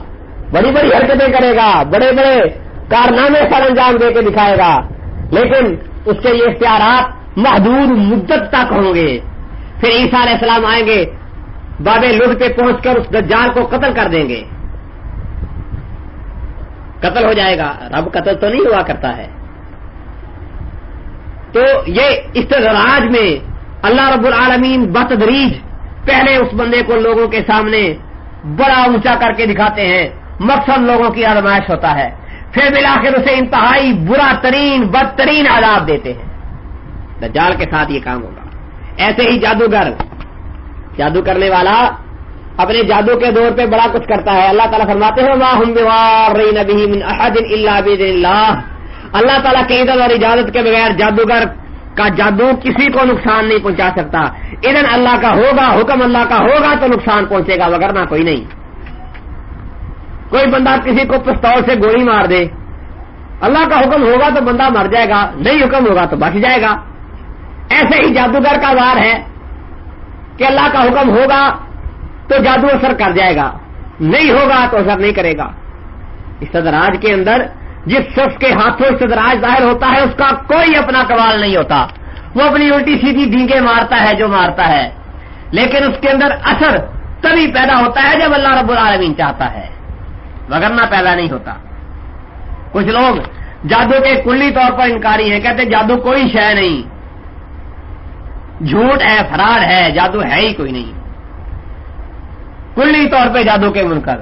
بڑی بڑی حرکتیں کرے گا، بڑے بڑے کارنامے سر انجام دے کے دکھائے گا، لیکن اس کے یہ اختیارات محدود مدت تک ہوں گے. پھر عیسیٰ علیہ السلام آئیں گے، باب لد پہ پہنچ کر اس دجال کو قتل کر دیں گے. قتل ہو جائے گا. رب قتل تو نہیں ہوا کرتا ہے. تو یہ استدراج میں اللہ رب العالمین بتدریج پہلے اس بندے کو لوگوں کے سامنے بڑا اونچا کر کے دکھاتے ہیں، مقصد لوگوں کی آزمائش ہوتا ہے، پھر بالآخر اسے انتہائی برا ترین بدترین عذاب دیتے ہیں. دجال کے ساتھ یہ کام ہوگا. ایسے ہی جادوگر، جادو کرنے والا اپنے جادو کے دور پہ بڑا کچھ کرتا ہے. اللہ تعالیٰ فرماتے ہیں وَمَا هُمْ بِضَارِّينَ بِهِ مِنْ أَحَدٍ إِلَّا بِإِذْنِ اللَّهِ. اللہ تعالیٰ کی اذن اور اجازت کے بغیر جادوگر کا جادو کسی کو نقصان نہیں پہنچا سکتا. اذن اللہ کا ہوگا، حکم اللہ کا ہوگا تو نقصان پہنچے گا، وگرنہ کوئی نہیں. کوئی بندہ کسی کو پستول سے گولی مار دے، اللہ کا حکم ہوگا تو بندہ مر جائے گا، نہیں حکم ہوگا تو بچ جائے گا. ایسے ہی جادوگر کا وار ہے کہ اللہ کا حکم ہوگا تو جادو اثر کر جائے گا، نہیں ہوگا تو اثر نہیں کرے گا. استدراج کے اندر جس شخص کے ہاتھوں استدراج ظاہر ہوتا ہے اس کا کوئی اپنا قوال نہیں ہوتا، وہ اپنی الٹی سیدھی ڈینگیں مارتا ہے جو مارتا ہے، لیکن اس کے اندر اثر تبھی پیدا ہوتا ہے جب اللہ رب العالمین چاہتا ہے، وگرنہ پیدا نہیں ہوتا. کچھ لوگ جادو کے کلی طور پر انکاری ہیں، کہتے جادو کوئی شے نہیں، جھوٹ ہے، فراڈ ہے، جادو ہے ہی کوئی نہیں. کلی طور پہ جادو کے منکر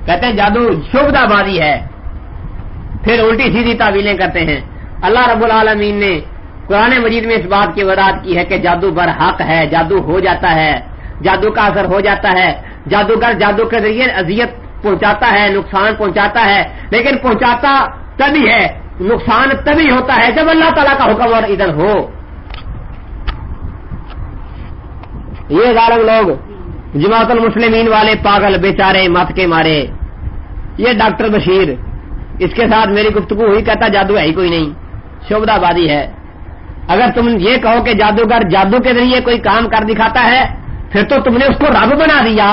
کہتے ہیں جادو شبدہ بازی ہے، پھر الٹی سیدھی تعویلیں کرتے ہیں. اللہ رب العالمین نے قرآن مجید میں اس بات کی وضاحت کی ہے کہ جادو برحق ہے، جادو ہو جاتا ہے، جادو کا اثر ہو جاتا ہے. جادوگر جادو کے ذریعے اذیت پہنچاتا ہے، نقصان پہنچاتا ہے، لیکن پہنچاتا تبھی ہے، نقصان تبھی ہوتا ہے جب اللہ تعالیٰ کا حکم اور اذن ہو. یہ ظالم لوگ جماعت المسلمین والے پاگل بیچارے مت کے مارے. یہ ڈاکٹر بشیر، اس کے ساتھ میری گفتگو ہوئی، کہتا جادو ہے ہی کوئی نہیں، شبدہ بازی ہے. اگر تم یہ کہو کہ جادوگر جادو کے ذریعے کوئی کام کر دکھاتا ہے پھر تو تم نے اس کو رب بنا دیا.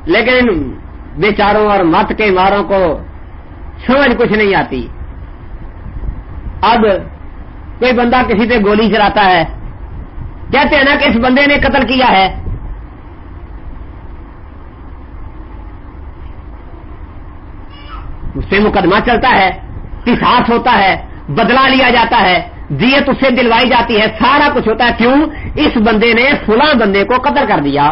لیکن بیچاروں اور مت کے ماروں کو سمجھ کچھ نہیں آتی. اب کوئی بندہ کسی پہ گولی چلاتا ہے، کہتے ہیں نا کہ اس بندے نے قتل کیا ہے. اس سے مقدمہ چلتا ہے، قصاص ہوتا ہے، بدلہ لیا جاتا ہے، دیت اس سے دلوائی جاتی ہے، سارا کچھ ہوتا ہے. کیوں؟ اس بندے نے فلاں بندے کو قتل کر دیا.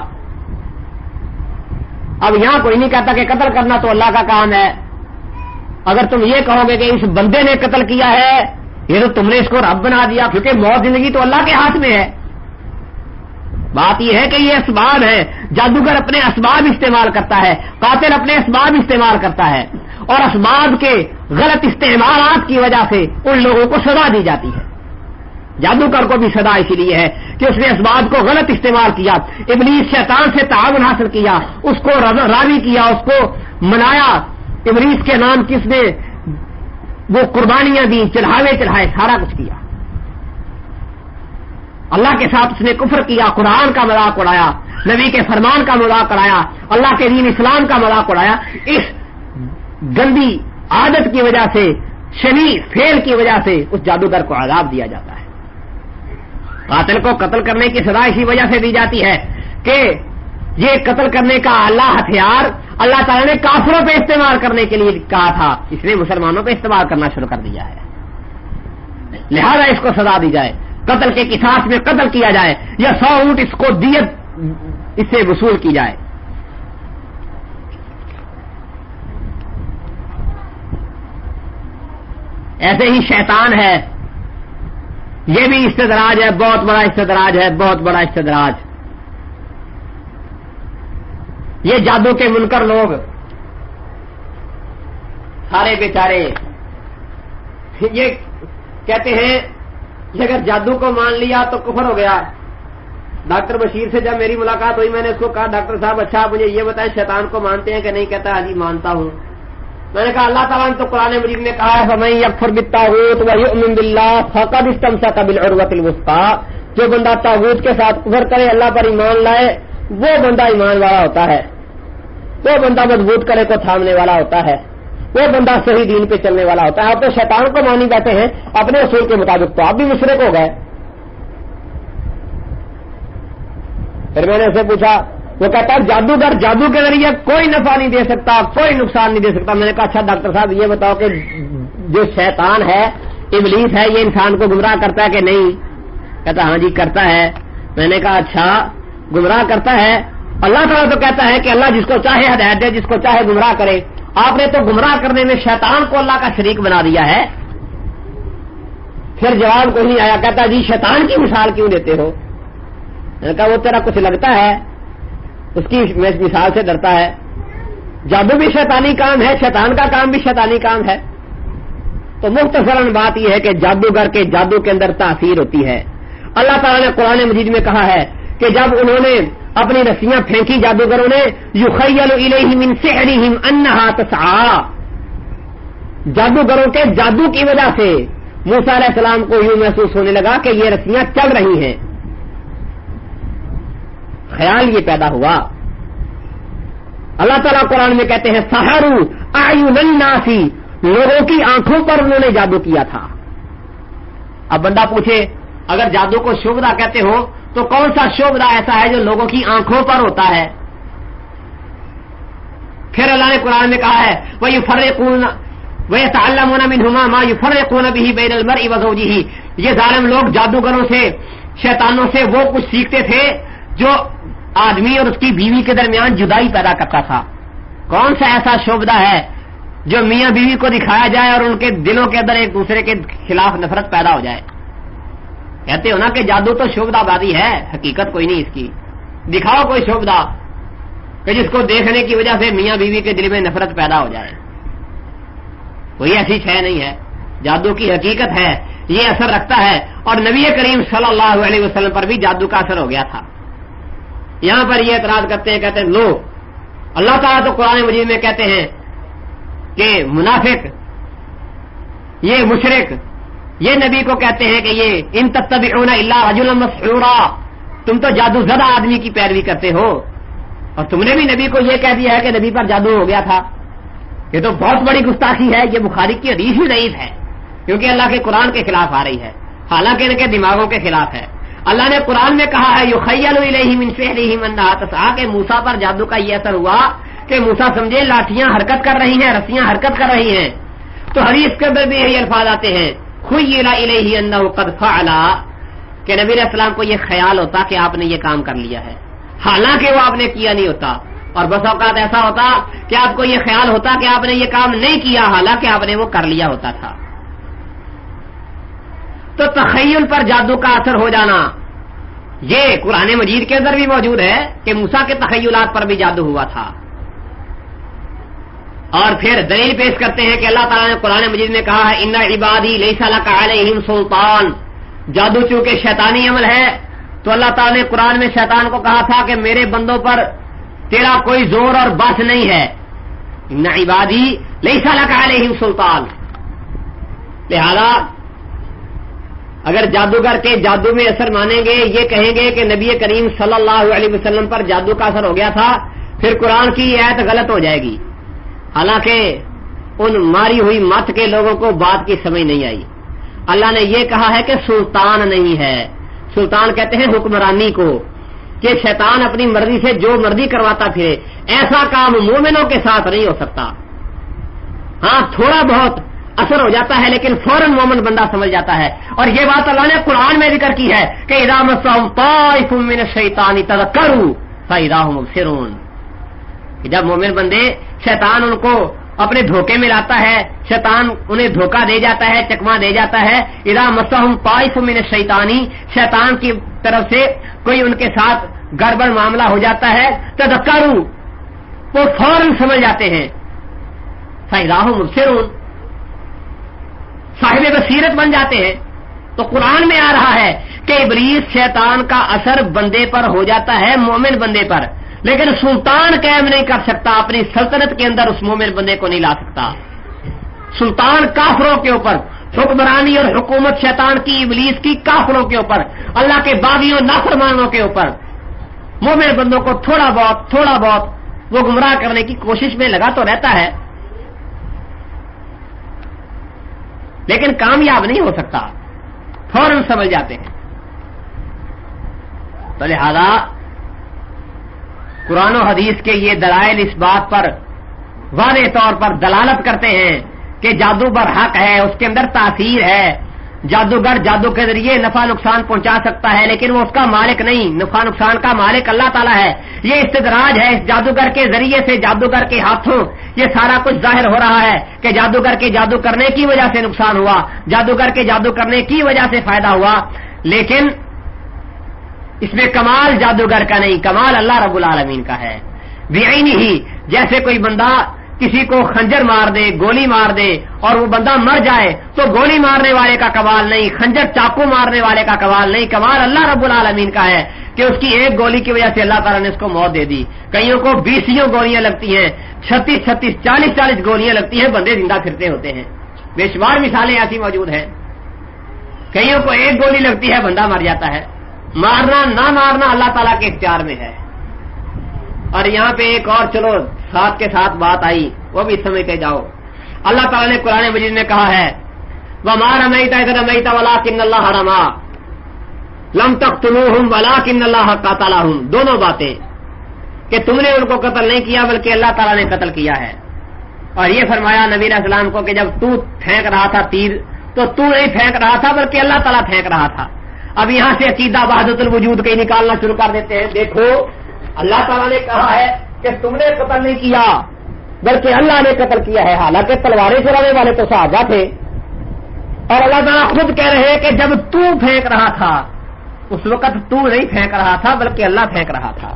اب یہاں کوئی نہیں کہتا کہ قتل کرنا تو اللہ کا کام ہے. اگر تم یہ کہو گے کہ اس بندے نے قتل کیا ہے، یہ تو تم نے اس کو رب بنا دیا، کیونکہ موت زندگی تو اللہ کے ہاتھ میں ہے. بات یہ ہے کہ یہ اسباب ہے، جادوگر اپنے اسباب استعمال کرتا ہے، قاتل اپنے اسباب استعمال کرتا ہے، اور اسباب کے غلط استعمالات کی وجہ سے ان لوگوں کو سزا دی جاتی ہے. جادوگر کو بھی سزا اسی لیے ہے کہ اس نے اسباب کو غلط استعمال کیا، ابلیس شیطان سے تعاون حاصل کیا، اس کو راضی کیا، اس کو منایا، ابلیس کے نام کس نے وہ قربانیاں دی، چڑھائے، سارا کچھ کیا. اللہ کے ساتھ اس نے کفر کیا، قرآن کا مذاق اڑایا، نبی کے فرمان کا مذاق اڑایا، اللہ کے دین اسلام کا مذاق اڑایا. اس گندی عادت کی وجہ سے، شنیع فعل کی وجہ سے اس جادوگر کو عذاب دیا جاتا ہے. قاتل کو قتل کرنے کی سزا اسی وجہ سے دی جاتی ہے کہ یہ قتل کرنے کا اعلیٰ ہتھیار اللہ تعالیٰ نے کافروں پہ استعمال کرنے کے لیے کہا تھا، اس نے مسلمانوں پہ استعمال کرنا شروع کر دیا ہے. لہذا اس کو سزا دی جائے، قتل کے قصاص میں قتل کیا جائے، یا 100 اونٹ اس کو دیت اس سے وصول کی جائے. ایسے ہی شیطان ہے، یہ بھی استدراج ہے، بہت بڑا استدراج ہے، بہت بڑا استدراج. یہ جادو کے منکر لوگ سارے بیچارے یہ کہتے ہیں کہ اگر جادو کو مان لیا تو کفر ہو گیا. ڈاکٹر بشیر سے جب میری ملاقات ہوئی میں نے اس کو کہا ڈاکٹر صاحب اچھا آپ مجھے یہ بتائیں شیطان کو مانتے ہیں کہ نہیں؟ کہتا ہے جی مانتا ہوں. میں نے کہا اللہ تعالیٰ نے تو قرآن مجید میں کہا ہے فَمَن يَكْفُرْ بِالطَّاغُوتِ وَيُؤْمِن بِاللَّهِ فَقَدِ اسْتَمْسَكَ بِالْعُرْوَةِ الْوُثْقَىٰ، جو بندہ طاغوت کے ساتھ کفر کرے اللہ پر ایمان لائے وہ بندہ ایمان والا ہوتا ہے، وہ بندہ مضبوط کرے کو تھامنے والا ہوتا ہے، وہ بندہ صحیح دین پہ چلنے والا ہوتا ہے۔ آپ تو شیطان کو مانی بیٹھے ہیں اپنے اصول کے مطابق، تو آپ بھی مشرک ہو گئے۔ پھر میں نے اسے پوچھا، وہ کہتا ہے جادوگر جادو کے ذریعے کوئی نفع نہیں دے سکتا، کوئی نقصان نہیں دے سکتا۔ میں نے کہا اچھا ڈاکٹر صاحب یہ بتاؤ کہ جو شیطان ہے، ابلیس ہے، یہ انسان کو گمراہ کرتا ہے کہ نہیں؟ کہتا ہاں جی کرتا ہے۔ میں نے کہا اچھا گمراہ کرتا ہے، اللہ تعالیٰ تو کہتا ہے کہ اللہ جس کو چاہے ہدایت دے، جس کو چاہے گمراہ کرے، آپ نے تو گمراہ کرنے میں شیطان کو اللہ کا شریک بنا دیا ہے۔ پھر جواب کوئی نہیں آیا، کہتا جی شیطان کی مثال کیوں دیتے ہو؟ میں نے کہا وہ تیرا کچھ لگتا ہے، اس کی مثال سے ڈرتا ہے۔ جادو بھی شیطانی کام ہے، شیطان کا کام بھی شیطانی کام ہے۔ تو مختصراً بات یہ ہے کہ جادوگر کے جادو کے اندر تاثیر ہوتی ہے۔ اللہ تعالیٰ نے قرآن مجید میں کہا ہے کہ جب انہوں نے اپنی رسیاں پھینکی جادوگروں نے، یخیل الیہ من سحرہم انہا تسعی، جادوگروں کے جادو کی وجہ سے موسیٰ علیہ السلام کو یوں محسوس ہونے لگا کہ یہ رسیاں چل رہی ہیں، خیال یہ پیدا ہوا۔ اللہ تعالیٰ قرآن میں کہتے ہیں سحروا اعین الناس، لوگوں کی آنکھوں پر انہوں نے جادو کیا تھا۔ اب بندہ پوچھے اگر جادو کو شبدہ کہتے ہو تو کون سا شبدہ ایسا ہے جو لوگوں کی آنکھوں پر ہوتا ہے؟ پھر اللہ نے قرآن میں کہا ہے وَيُفَرِّقُونَ وَيَتَعَلَّمُونَ مِنْهُمَا مَا يُفَرِّقُونَ بِهِ بَيْنَ الْمَرْءِ وَزَوْجِهِ، یہ ظالم لوگ جادوگروں سے، شیطانوں سے وہ کچھ سیکھتے تھے جو آدمی اور اس کی بیوی کے درمیان جدائی پیدا کرتا تھا۔ کون سا ایسا شعبہ ہے جو میاں بیوی کو دکھایا جائے اور ان کے دلوں کے اندر ایک دوسرے کے خلاف نفرت پیدا ہو جائے؟ کہتے ہو نا کہ جادو تو شعبہ بازی ہے، حقیقت کوئی نہیں اس کی۔ دکھاؤ کوئی شعبہ کہ جس کو دیکھنے کی وجہ سے میاں بیوی کے دل میں نفرت پیدا ہو جائے، کوئی ایسی شے نہیں ہے۔ جادو کی حقیقت ہے، یہ اثر رکھتا ہے، اور نبی کریم صلی اللہ علیہ وسلم پر بھی جادو کا اثر ہو گیا تھا۔ یہاں پر یہ اعتراض کرتے ہیں، کہتے ہیں لو اللہ تعالیٰ تو قرآن مجید میں کہتے ہیں کہ منافق، یہ مشرک، یہ نبی کو کہتے ہیں کہ یہ ان تتبعون الا رجلا مسحورا، تم تو جادو زدہ آدمی کی پیروی کرتے ہو، اور تم نے بھی نبی کو یہ کہہ دیا ہے کہ نبی پر جادو ہو گیا تھا۔ یہ تو بہت بڑی گستاخی ہے، یہ بخاری کی حدیث ہی ضعیف ہے کیونکہ اللہ کے قرآن کے خلاف آ رہی ہے، حالانکہ ان کے دماغوں کے خلاف ہے۔ اللہ نے قرآن میں کہا ہے یخیل الیہ من سحرہم انہا تسعی، کہ موسیٰ پر جادو کا یہ اثر ہوا کہ موسیٰ سمجھے لاٹھیاں حرکت کر رہی ہیں، رسیاں حرکت کر رہی ہیں۔ تو حدیث کے اندر بھی یہی الفاظ آتے ہیں خیل الیہ انہ قد فعل، کہ نبی علیہ السلام کو یہ خیال ہوتا کہ آپ نے یہ کام کر لیا ہے، حالانکہ وہ آپ نے کیا نہیں ہوتا۔ اور بس اوقات ایسا ہوتا کہ آپ کو یہ خیال ہوتا کہ آپ نے یہ کام نہیں کیا، حالانکہ آپ نے وہ کر لیا ہوتا تھا۔ تو تخیل پر جادو کا اثر ہو جانا یہ قرآن مجید کے اندر بھی موجود ہے کہ موسیٰ کے تخیلات پر بھی جادو ہوا تھا۔ اور پھر دلیل پیش کرتے ہیں کہ اللہ تعالیٰ نے قرآن مجید میں کہا ہے ان عبادی لیس لک علیہم سلطان، جادو چونکہ شیطانی عمل ہے تو اللہ تعالیٰ نے قرآن میں شیطان کو کہا تھا کہ میرے بندوں پر تیرا کوئی زور اور بس نہیں ہے، ان عبادی لیس لک علیہم سلطان۔ لہذا اگر جادوگر کے جادو میں اثر مانیں گے، یہ کہیں گے کہ نبی کریم صلی اللہ علیہ وسلم پر جادو کا اثر ہو گیا تھا، پھر قرآن کی آیت غلط ہو جائے گی، حالانکہ ان ماری ہوئی مت کے لوگوں کو بات کی سمجھ نہیں آئی۔ اللہ نے یہ کہا ہے کہ سلطان نہیں ہے، سلطان کہتے ہیں حکمرانی کو، کہ شیطان اپنی مرضی سے جو مرضی کرواتا پھرے، ایسا کام مومنوں کے ساتھ نہیں ہو سکتا۔ ہاں تھوڑا بہت اثر ہو جاتا ہے لیکن فوراً مومن بندہ سمجھ جاتا ہے، اور یہ بات اللہ نے قرآن میں ذکر کی ہے کہ اذا مسهم طائف من الشیطان تذکروا فاذا هم مبصرون، کہ جب مومن بندے شیطان ان کو اپنے دھوکے میں لاتا ہے، شیطان انہیں دھوکہ دے جاتا ہے، چکما دے جاتا ہے، اذا مسهم طائف من الشیطان، شیطان کی طرف سے کوئی ان کے ساتھ گڑبڑ معاملہ ہو جاتا ہے، تذکروا، وہ فوراً سمجھ جاتے ہیں، فاذا هم مبصرون، صاحب بصیرت بن جاتے ہیں۔ تو قرآن میں آ رہا ہے کہ ابلیس شیطان کا اثر بندے پر ہو جاتا ہے، مومن بندے پر، لیکن سلطان قائم نہیں کر سکتا، اپنی سلطنت کے اندر اس مومن بندے کو نہیں لا سکتا۔ سلطان کافروں کے اوپر، حکمرانی اور حکومت شیطان کی، ابلیس کی، کافروں کے اوپر، اللہ کے باغیوں نافرمانوں کے اوپر مومن بندوں کو تھوڑا بہت وہ گمراہ کرنے کی کوشش میں لگا تو رہتا ہے، لیکن کامیاب نہیں ہو سکتا، فوراً سمجھ جاتے ہیں۔ تو لہذا قرآن و حدیث کے یہ دلائل اس بات پر واضح طور پر دلالت کرتے ہیں کہ جادو برحق ہے، اس کے اندر تاثیر ہے، جادوگر جادو کے ذریعے نفع نقصان پہنچا سکتا ہے، لیکن وہ اس کا مالک نہیں، نفع نقصان کا مالک اللہ تعالیٰ ہے۔ یہ استدراج ہے، اس جادوگر کے ذریعے سے، جادوگر کے ہاتھوں یہ سارا کچھ ظاہر ہو رہا ہے کہ جادوگر کے جادو کرنے کی وجہ سے نقصان ہوا، جادوگر کے جادو کرنے کی وجہ سے فائدہ ہوا، لیکن اس میں کمال جادوگر کا نہیں، کمال اللہ رب العالمین کا ہے۔ بعینہ ہی، جیسے کوئی بندہ کسی کو خنجر مار دے، گولی مار دے اور وہ بندہ مر جائے تو گولی مارنے والے کا کمال نہیں، خنجر چاقو مارنے والے کا کمال نہیں، کمال اللہ رب العالمین کا ہے کہ اس کی ایک گولی کی وجہ سے اللہ تعالیٰ نے اس کو موت دے دی۔ کئیوں کو 20 گولیاں لگتی ہیں، 36 40 گولیاں لگتی ہیں، بندے زندہ پھرتے ہوتے ہیں۔ بے شمار مثالیں ایسی موجود ہیں، کئیوں کو ایک گولی لگتی ہے، بندہ مر جاتا ہے۔ مارنا نہ مارنا اللہ تعالیٰ کے اختیار میں ہے۔ اور یہاں پہ ایک اور چلو ساتھ کے ساتھ بات آئی، وہ بھی سمجھتے جاؤ۔ اللہ تعالیٰ نے قرآن مجید میں کہا ہے وَمَا رَمَيْتَ إِذْ رَمَيْتَ وَلَٰكِنَّ اللَّهَ رَمَىٰ لَمْ تَقْتُلُوهُمْ وَلَٰكِنَّ اللَّهَ قَتَلَهُمْ، دونوں باتیں کہ تم نے ان کو قتل نہیں کیا بلکہ اللہ تعالیٰ نے قتل کیا ہے۔ اور یہ فرمایا نبی علیہ السلام کو کہ جب تو پھینک رہا تھا تیر تو تو نہیں پھینک رہا تھا بلکہ اللہ تعالیٰ پھینک رہا تھا۔ اب یہاں سے عقیدہ وحدت الوجود کے نکالنا شروع کر دیتے ہیں۔ دیکھو اللہ تعالیٰ نے کہا ہے کہ تم نے قتل نہیں کیا بلکہ اللہ نے قتل کیا ہے، حالانکہ تلواریں چلانے والے تو صحابہ تھے، اور اللہ تعالیٰ خود کہہ رہے ہیں کہ جب تو پھینک رہا تھا اس وقت تو نہیں پھینک رہا تھا بلکہ اللہ پھینک رہا تھا۔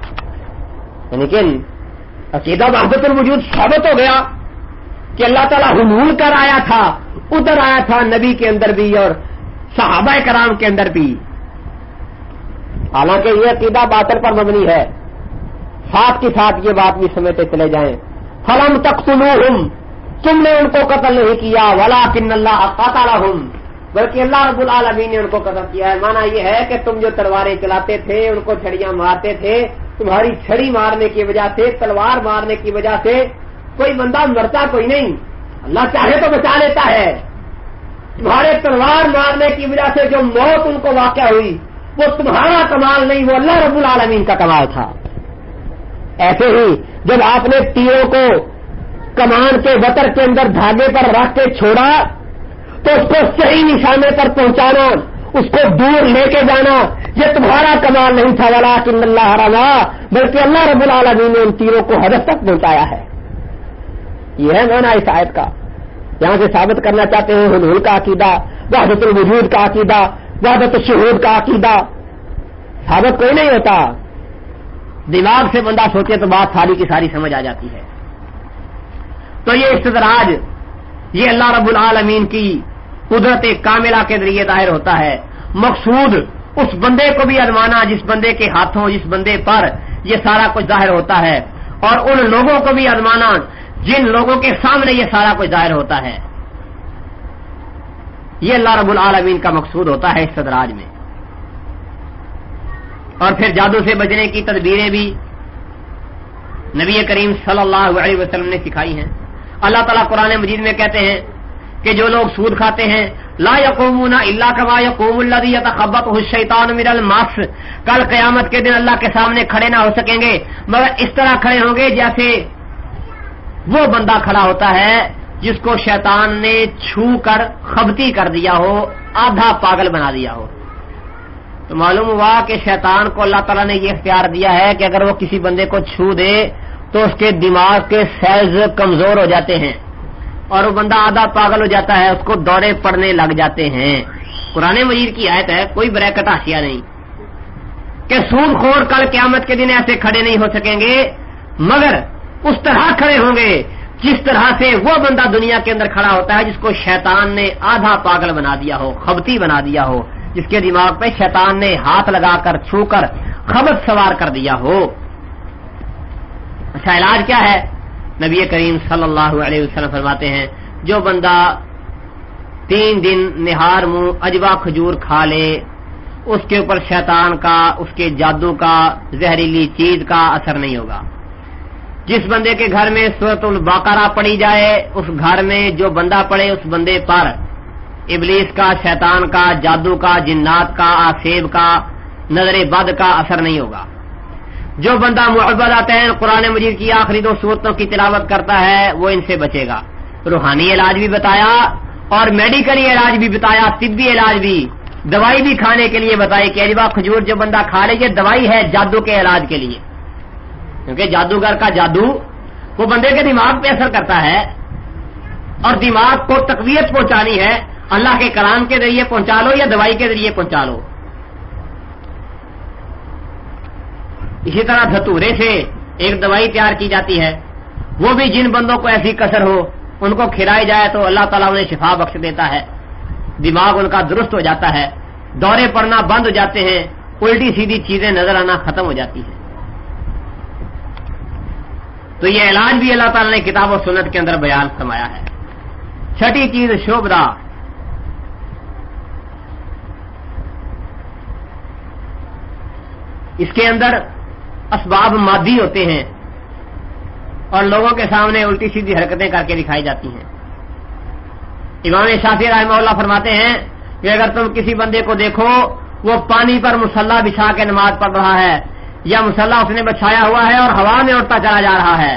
لیکن عقیدہ وحدت الوجود ثابت ہو گیا کہ اللہ تعالیٰ حلول کر آیا تھا، ادھر آیا تھا نبی کے اندر بھی اور صحابہ کرام کے اندر بھی، حالانکہ یہ عقیدہ باطل پر مبنی ہے۔ ساتھ کے ساتھ یہ بات بھی سمجھتے چلے جائیں فَلَمْ تَقْتُلُوهُمْ، تم نے ان کو قتل نہیں کیا، وَلَٰكِنَّ اللَّهَ قَتَلَهُمْ، بلکہ اللہ رب العالمین نے ان کو قتل کیا ہے۔ معنی یہ ہے کہ تم جو تلواریں چلاتے تھے، ان کو چھڑیاں مارتے تھے، تمہاری چھڑی مارنے کی وجہ سے، تلوار مارنے کی وجہ سے کوئی بندہ مرتا کوئی نہیں، اللہ چاہے تو بچا لیتا ہے۔ تمہارے تلوار مارنے کی وجہ سے جو موت ان کو واقع ہوئی وہ تمہارا کمال نہیں، وہ اللہ رب العالمین کا کمال تھا۔ ایسے ہی جب آپ نے تیروں کو کمان کے وتر کے اندر دھاگے پر رکھ کے چھوڑا تو اس کو صحیح نشانے پر پہنچانا، اس کو دور لے کے جانا، یہ تمہارا کمال نہیں تھا، وَلَٰكِنَّ اللَّهَ رَمَىٰ، بلکہ اللہ رب العالمین نے ان تیروں کو ہدف تک پہنچایا ہے۔ یہ ہے معنی اس آیت کا۔ یہاں سے ثابت کرنا چاہتے ہیں حلول کا عقیدہ، وحدت الوجود کا عقیدہ، وحدت الشہود کا عقیدہ ثابت کوئی نہیں ہوتا۔ دماغ سے بندہ سوچے تو بات ساری کی ساری سمجھ آ جاتی ہے۔ تو یہ استدراج یہ اللہ رب العالمین کی قدرت کاملہ کے ذریعے ظاہر ہوتا ہے۔ مقصود اس بندے کو بھی آزمانا جس بندے کے ہاتھوں، جس بندے پر یہ سارا کچھ ظاہر ہوتا ہے، اور ان لوگوں کو بھی آزمانا جن لوگوں کے سامنے یہ سارا کچھ ظاہر ہوتا ہے۔ یہ اللہ رب العالمین کا مقصود ہوتا ہے استدراج میں۔ اور پھر جادو سے بچنے کی تدبیریں بھی نبی کریم صلی اللہ علیہ وسلم نے سکھائی ہیں۔ اللہ تعالیٰ قرآن مجید میں کہتے ہیں کہ جو لوگ سود کھاتے ہیں لا یقومون الا کما یقوم الذی یتخبطہ الشیطان من المس، کل قیامت کے دن اللہ کے سامنے کھڑے نہ ہو سکیں گے مگر اس طرح کھڑے ہوں گے جیسے وہ بندہ کھڑا ہوتا ہے جس کو شیطان نے چھو کر خبتی کر دیا ہو، آدھا پاگل بنا دیا ہو۔ تو معلوم ہوا کہ شیطان کو اللہ تعالیٰ نے یہ اختیار دیا ہے کہ اگر وہ کسی بندے کو چھو دے تو اس کے دماغ کے سیلز کمزور ہو جاتے ہیں اور وہ بندہ آدھا پاگل ہو جاتا ہے، اس کو دورے پڑنے لگ جاتے ہیں۔ قرآن مجید کی آیت ہے، کوئی بریکٹ حاشیہ نہیں، کہ سود خور کل قیامت کے دن ایسے کھڑے نہیں ہو سکیں گے مگر اس طرح کھڑے ہوں گے جس طرح سے وہ بندہ دنیا کے اندر کھڑا ہوتا ہے جس کو شیطان نے آدھا پاگل بنا دیا ہو، خبتی بنا دیا ہو، جس کے دماغ پہ شیطان نے ہاتھ لگا کر چھو کر خبت سوار کر دیا ہو۔ اچھا علاج کیا ہے؟ نبی کریم صلی اللہ علیہ وسلم فرماتے ہیں جو بندہ 3 دن نہار منہ اجوا کھجور کھا لے اس کے اوپر شیطان کا، اس کے جادو کا، زہریلی چیز کا اثر نہیں ہوگا۔ جس بندے کے گھر میں سورۃ البقرہ پڑھی جائے اس گھر میں جو بندہ پڑھے اس بندے پر ابلیس کا، شیطان کا، جادو کا، جنات کا، آسیب کا، نظر بد کا اثر نہیں ہوگا۔ جو بندہ معوذتین قرآن مجید کی آخری 2 سورتوں کی تلاوت کرتا ہے وہ ان سے بچے گا۔ روحانی علاج بھی بتایا اور میڈیکلی علاج بھی بتایا، طبی علاج بھی، دوائی بھی کھانے کے لیے بتائی کہ اجوا کھجور جو بندہ کھا لے یہ دوائی ہے جادو کے علاج کے لیے، کیونکہ جادوگر کا جادو وہ بندے کے دماغ پہ اثر کرتا ہے اور دماغ کو تقویت پہنچانی ہے، اللہ کے کلام کے ذریعے پہنچا لو یا دوائی کے ذریعے پہنچا لو۔ اسی طرح دھتورے سے ایک دوائی تیار کی جاتی ہے، وہ بھی جن بندوں کو ایسی کثر ہو ان کو کھلائی جائے تو اللہ تعالیٰ انہیں شفا بخش دیتا ہے، دماغ ان کا درست ہو جاتا ہے، دورے پڑنا بند ہو جاتے ہیں، الٹی سیدھی چیزیں نظر آنا ختم ہو جاتی ہیں۔ تو یہ علاج بھی اللہ تعالیٰ نے کتاب و سنت کے اندر بیان فرمایا ہے۔ چھٹی چیز شعبدہ، اس کے اندر اسباب مادی ہوتے ہیں اور لوگوں کے سامنے الٹی سیدھی حرکتیں کر کے دکھائی جاتی ہیں۔ امام شافعی رحمہ اللہ فرماتے ہیں کہ اگر تم کسی بندے کو دیکھو وہ پانی پر مصلی بچھا کے نماز پڑھ رہا ہے یا مصلی اس نے بچھایا ہوا ہے اور ہوا میں اڑتا چلا جا رہا ہے،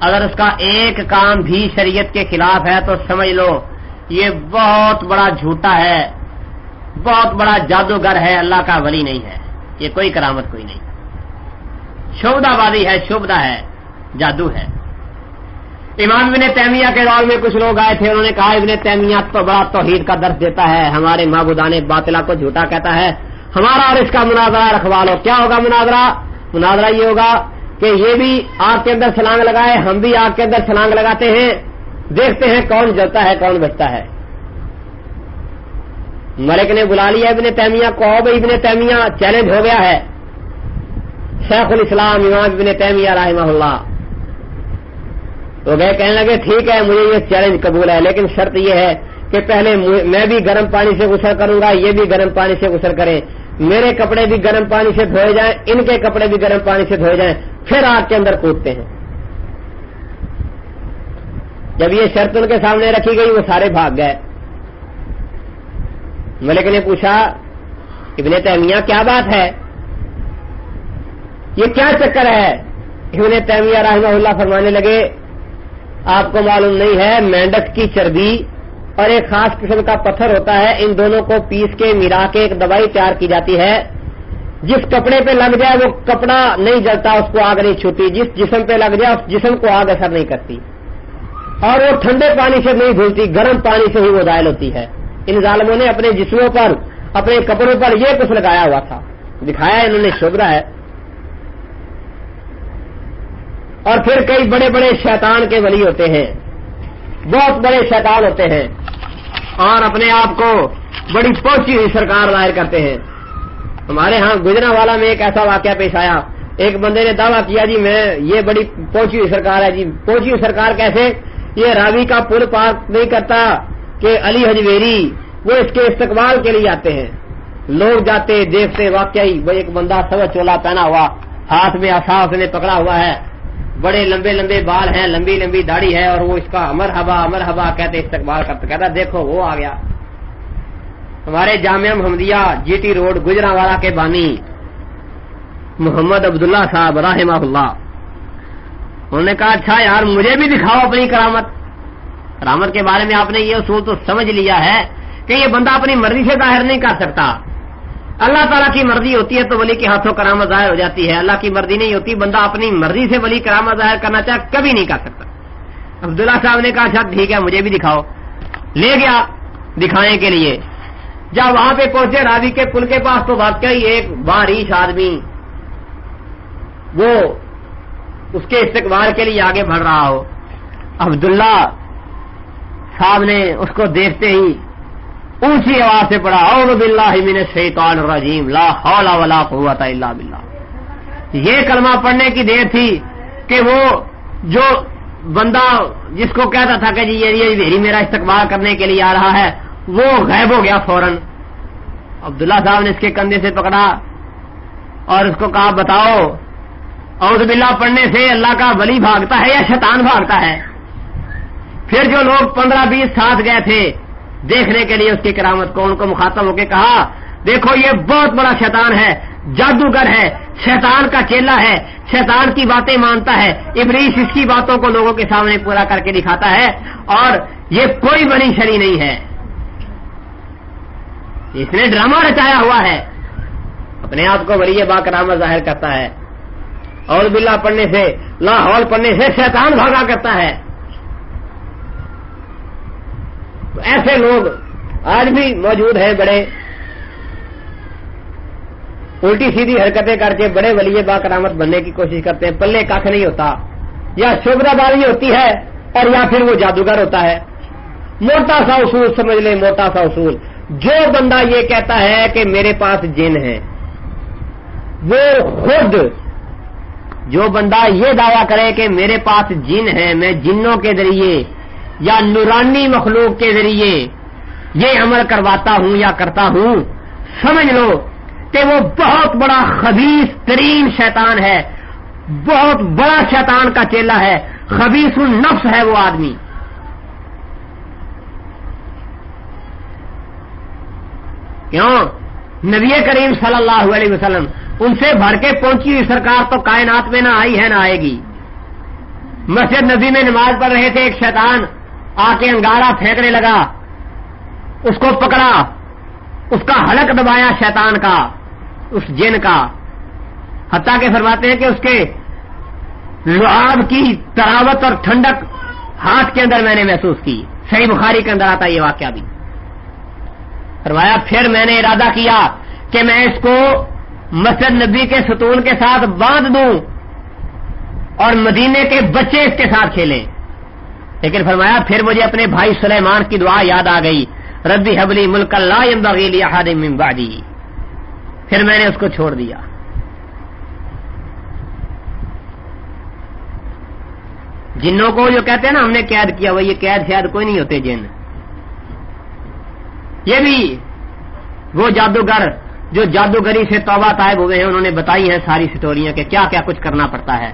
اگر اس کا ایک کام بھی شریعت کے خلاف ہے تو سمجھ لو یہ بہت بڑا جھوٹا ہے، بہت بڑا جادوگر ہے، اللہ کا ولی نہیں ہے، یہ کوئی کرامت کوئی نہیں، شعبدہ بازی ہے، شعبدہ ہے، جادو ہے۔ امام ابن تیمیہ کے دور میں کچھ لوگ آئے تھے، انہوں نے کہا ابن تیمیہ تو بڑا توحید کا درس دیتا ہے، ہمارے معبودان باطلہ کو جھوٹا کہتا ہے، ہمارا اور اس کا مناظرہ رکھوا لو۔ کیا ہوگا مناظرہ یہ ہوگا کہ یہ بھی آگ کے اندر چھلانگ لگائے، ہم بھی آگ کے اندر چھلانگ لگاتے ہیں، دیکھتے ہیں کون جلتا ہے کون بچتا ہے۔ ملک نے بلا لیا ابن تیمیہ کو، بھائی ابن تیمیہ چیلنج ہو گیا ہے، شیخ الاسلام امام ابن تیمیہ رحمہ اللہ تو گئے، کہنے لگے ٹھیک ہے مجھے یہ چیلنج قبول ہے، لیکن شرط یہ ہے کہ پہلے میں بھی گرم پانی سے غسل کروں گا، یہ بھی گرم پانی سے غسل کریں، میرے کپڑے بھی گرم پانی سے دھوئے جائیں، ان کے کپڑے بھی گرم پانی سے دھوئے جائیں، پھر آگ کے اندر کودتے ہیں۔ جب یہ شرط ان کے سامنے رکھی گئی وہ سارے بھاگ گئے۔ ملک نے پوچھا ابن تیمیہ کیا بات ہے، یہ کیا چکر ہے؟ ابن تیمیہ رحمہ اللہ فرمانے لگے آپ کو معلوم نہیں ہے مینڈک کی چربی اور ایک خاص قسم کا پتھر ہوتا ہے، ان دونوں کو پیس کے ملا کے ایک دوائی تیار کی جاتی ہے، جس کپڑے پہ لگ جائے وہ کپڑا نہیں جلتا، اس کو آگ نہیں چھوتی، جس جسم پہ لگ جائے اس جسم کو آگ اثر نہیں کرتی، اور وہ ٹھنڈے پانی سے نہیں دھلتی، گرم پانی سے ہی وہ زائل ہوتی ہے۔ ان ظالموں نے اپنے جسموں پر اپنے کپڑوں پر یہ کچھ لگایا ہوا تھا، دکھایا انہوں نے شبرہ ہے۔ اور پھر کئی بڑے بڑے شیطان کے ولی ہوتے ہیں، بہت بڑے شیطان ہوتے ہیں اور اپنے آپ کو بڑی پہنچی ہوئی سرکار ظاہر کرتے ہیں۔ ہمارے ہاں گجرانوالا میں ایک ایسا واقعہ پیش آیا، ایک بندے نے دعویٰ کیا جی میں یہ بڑی پہنچی ہوئی سرکار ہے۔ جی پہنچی ہوئی سرکار کیسے؟ یہ راوی کا پل پار نہیں کرتا کہ علی حجویری وہ اس کے استقبال کے لیے آتے ہیں، لوگ جاتے دیکھتے واقعی وہ ایک بندہ سوا چولا پہنا ہوا، ہاتھ میں عصا اس نے پکڑا ہوا ہے، بڑے لمبے لمبے بال ہیں، لمبی لمبی داڑھی ہے، اور وہ اس کا مرحبا کہتے استقبال کرتے، کہتا دیکھو وہ آ گیا۔ ہمارے جامعہ محمدیہ جی ٹی روڈ گجرانوالا کے بانی محمد عبداللہ صاحب رحمہ اللہ، انہوں نے کہا اچھا یار مجھے بھی دکھاؤ اپنی کرامت۔ کرامت کے بارے میں آپ نے یہ اصول تو سمجھ لیا ہے کہ یہ بندہ اپنی مرضی سے ظاہر نہیں کر سکتا، اللہ تعالیٰ کی مرضی ہوتی ہے تو ولی کے ہاتھوں کرامت ظاہر ہو جاتی ہے، اللہ کی مرضی نہیں ہوتی، بندہ اپنی مرضی سے ولی کرامت ظاہر کرنا چاہے کبھی نہیں کر سکتا۔ عبداللہ صاحب نے کہا اچھا ٹھیک ہے مجھے بھی دکھاؤ، لے گیا دکھانے کے لیے۔ جب وہاں پہ پہنچے راوی کے پل کے پاس تو واقعی ایک باریش آدمی وہ اس کے استقبال کے لیے آگے بڑھ رہا ہو، عبداللہ صاحب نے اس کو دیکھتے ہی اونچی آواز سے پڑھا اعوذ باللہ من الشیطان الرجیم لا حول ولا قوت الا باللہ۔ یہ کلمہ پڑھنے کی دیر تھی کہ وہ جو بندہ جس کو کہتا تھا کہ جی یہ بھیری میرا استقبال کرنے کے لیے آ رہا ہے وہ غائب ہو گیا فوراً. عبداللہ صاحب نے اس کے کندھے سے پکڑا اور اس کو کہا بتاؤ اعوذ باللہ پڑھنے سے اللہ کا ولی بھاگتا ہے یا شیطان بھاگتا ہے؟ پھر جو لوگ 15-20 ساتھ گئے تھے دیکھنے کے لیے اس کی کرامت کو، ان کو مخاطب ہو کے کہا دیکھو یہ بہت بڑا شیطان ہے، جادوگر ہے، شیطان کا چیلا ہے، شیطان کی باتیں مانتا ہے، ابلیس اس کی باتوں کو لوگوں کے سامنے پورا کر کے دکھاتا ہے اور یہ کوئی بنی شری نہیں ہے، اس نے ڈرامہ رچایا ہوا ہے، اپنے آپ کو ولی با کرامت ظاہر کرتا ہے. اور باللہ پڑھنے سے، لا حول پڑھنے سے شیطان بھاگا کرتا ہے. تو ایسے لوگ آج بھی موجود ہیں، بڑے الٹی سیدھی حرکتیں کر کے بڑے ولی با کرامت بننے کی کوشش کرتے ہیں، پلے کاکھ نہیں ہوتا، یا شبرہ باری ہوتی ہے اور یا پھر وہ جادوگر ہوتا ہے. موٹا سا اصول سمجھ لیں، موٹا سا اصول، جو بندہ یہ کہتا ہے کہ میرے پاس جن ہے، وہ خود جو بندہ یہ دعویٰ کرے کہ میرے پاس جن ہے، میں جنوں کے ذریعے یا نورانی مخلوق کے ذریعے یہ عمل کرواتا ہوں یا کرتا ہوں، سمجھ لو کہ وہ بہت بڑا خبیث ترین شیطان ہے، بہت بڑا شیطان کا چیلا ہے، خبیث النفس ہے وہ آدمی. کیوں؟ نبی کریم صلی اللہ علیہ وسلم ان سے بھر کے پہنچی ہوئی سرکار تو کائنات میں نہ آئی ہے نہ آئے گی. مسجد نبی میں نماز پڑھ رہے تھے، ایک شیطان آ کے انگارہ پھینکنے لگا، اس کو پکڑا، اس کا حلق دبایا شیطان کا، اس جن کا، حتیٰ کہ فرماتے ہیں کہ اس کے لعاب کی تراوت اور ٹھنڈک ہاتھ کے اندر میں نے محسوس کی. صحیح بخاری کے اندر آتا یہ واقعہ بھی. فرمایا پھر میں نے ارادہ کیا کہ میں اس کو مسجد نبی کے ستون کے ساتھ باندھ دوں اور مدینے کے بچے اس کے ساتھ کھیلیں. لیکن فرمایا پھر مجھے اپنے بھائی سلیمان کی دعا یاد آ گئی، ربی حبلی ملک لا ينبغي لأحد من بعدی. پھر میں نے اس کو چھوڑ دیا. جنوں کو جو کہتے ہیں نا ہم نے قید کیا، وہ یہ قید شاید کوئی نہیں ہوتے جن. یہ بھی وہ جادوگر جو جادوگری سے توبہ طائب ہوئے ہیں، انہوں نے بتائی ہیں ساری سٹوریاں کہ کیا کیا کچھ کرنا پڑتا ہے،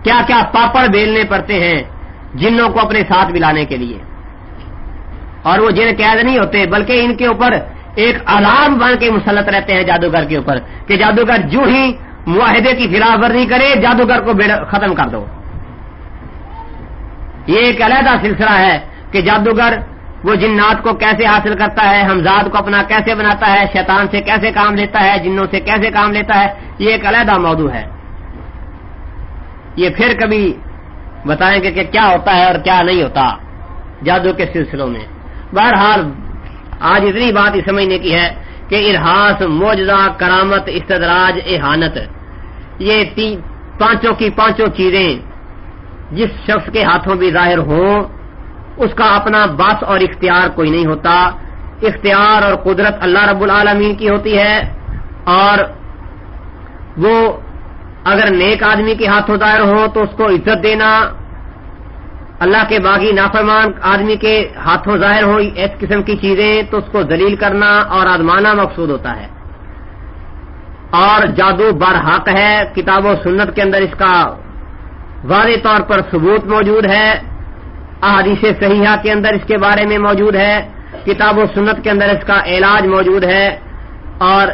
کیا کیا پاپڑ بیلنے پڑتے ہیں جنوں کو اپنے ساتھ ملانے کے لیے. اور وہ جن قید نہیں ہوتے بلکہ ان کے اوپر ایک عذاب بن کے مسلط رہتے ہیں جادوگر کے اوپر، کہ جادوگر جو ہی معاہدے کی خلاف ورزی کرے جادوگر کو ختم کر دو. یہ ایک علیحدہ سلسلہ ہے کہ جادوگر وہ جنات کو کیسے حاصل کرتا ہے، ہمزاد کو اپنا کیسے بناتا ہے، شیطان سے کیسے کام لیتا ہے، جنوں سے کیسے کام لیتا ہے، یہ ایک علیحدہ موضوع ہے. یہ پھر کبھی بتائیں گے کہ کیا ہوتا ہے اور کیا نہیں ہوتا جادو کے سلسلوں میں. بہرحال آج اتنی بات ہی سمجھنے کی ہے کہ ارہاس، معجزہ، کرامت، استدراج، احانت، یہ پانچوں کی پانچوں چیزیں جس شخص کے ہاتھوں بھی ظاہر ہوں اس کا اپنا بس اور اختیار کوئی نہیں ہوتا. اختیار اور قدرت اللہ رب العالمین کی ہوتی ہے، اور وہ اگر نیک آدمی کے ہاتھوں ظاہر ہو تو اس کو عزت دینا، اللہ کے باغی نافرمان آدمی کے ہاتھوں ظاہر ہو اس قسم کی چیزیں تو اس کو ذلیل کرنا اور آزمانا مقصود ہوتا ہے. اور جادو برحق ہے، کتاب و سنت کے اندر اس کا واضح طور پر ثبوت موجود ہے، احادیث صحیحہ کے اندر اس کے بارے میں موجود ہے، کتاب و سنت کے اندر اس کا علاج موجود ہے. اور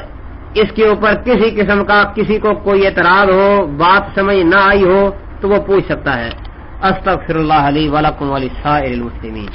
اس کے اوپر کسی قسم کا کسی کو کوئی اعتراض ہو، بات سمجھ نہ آئی ہو تو وہ پوچھ سکتا ہے. استغفر اللہ لی ولکم ولسائر المسلمین.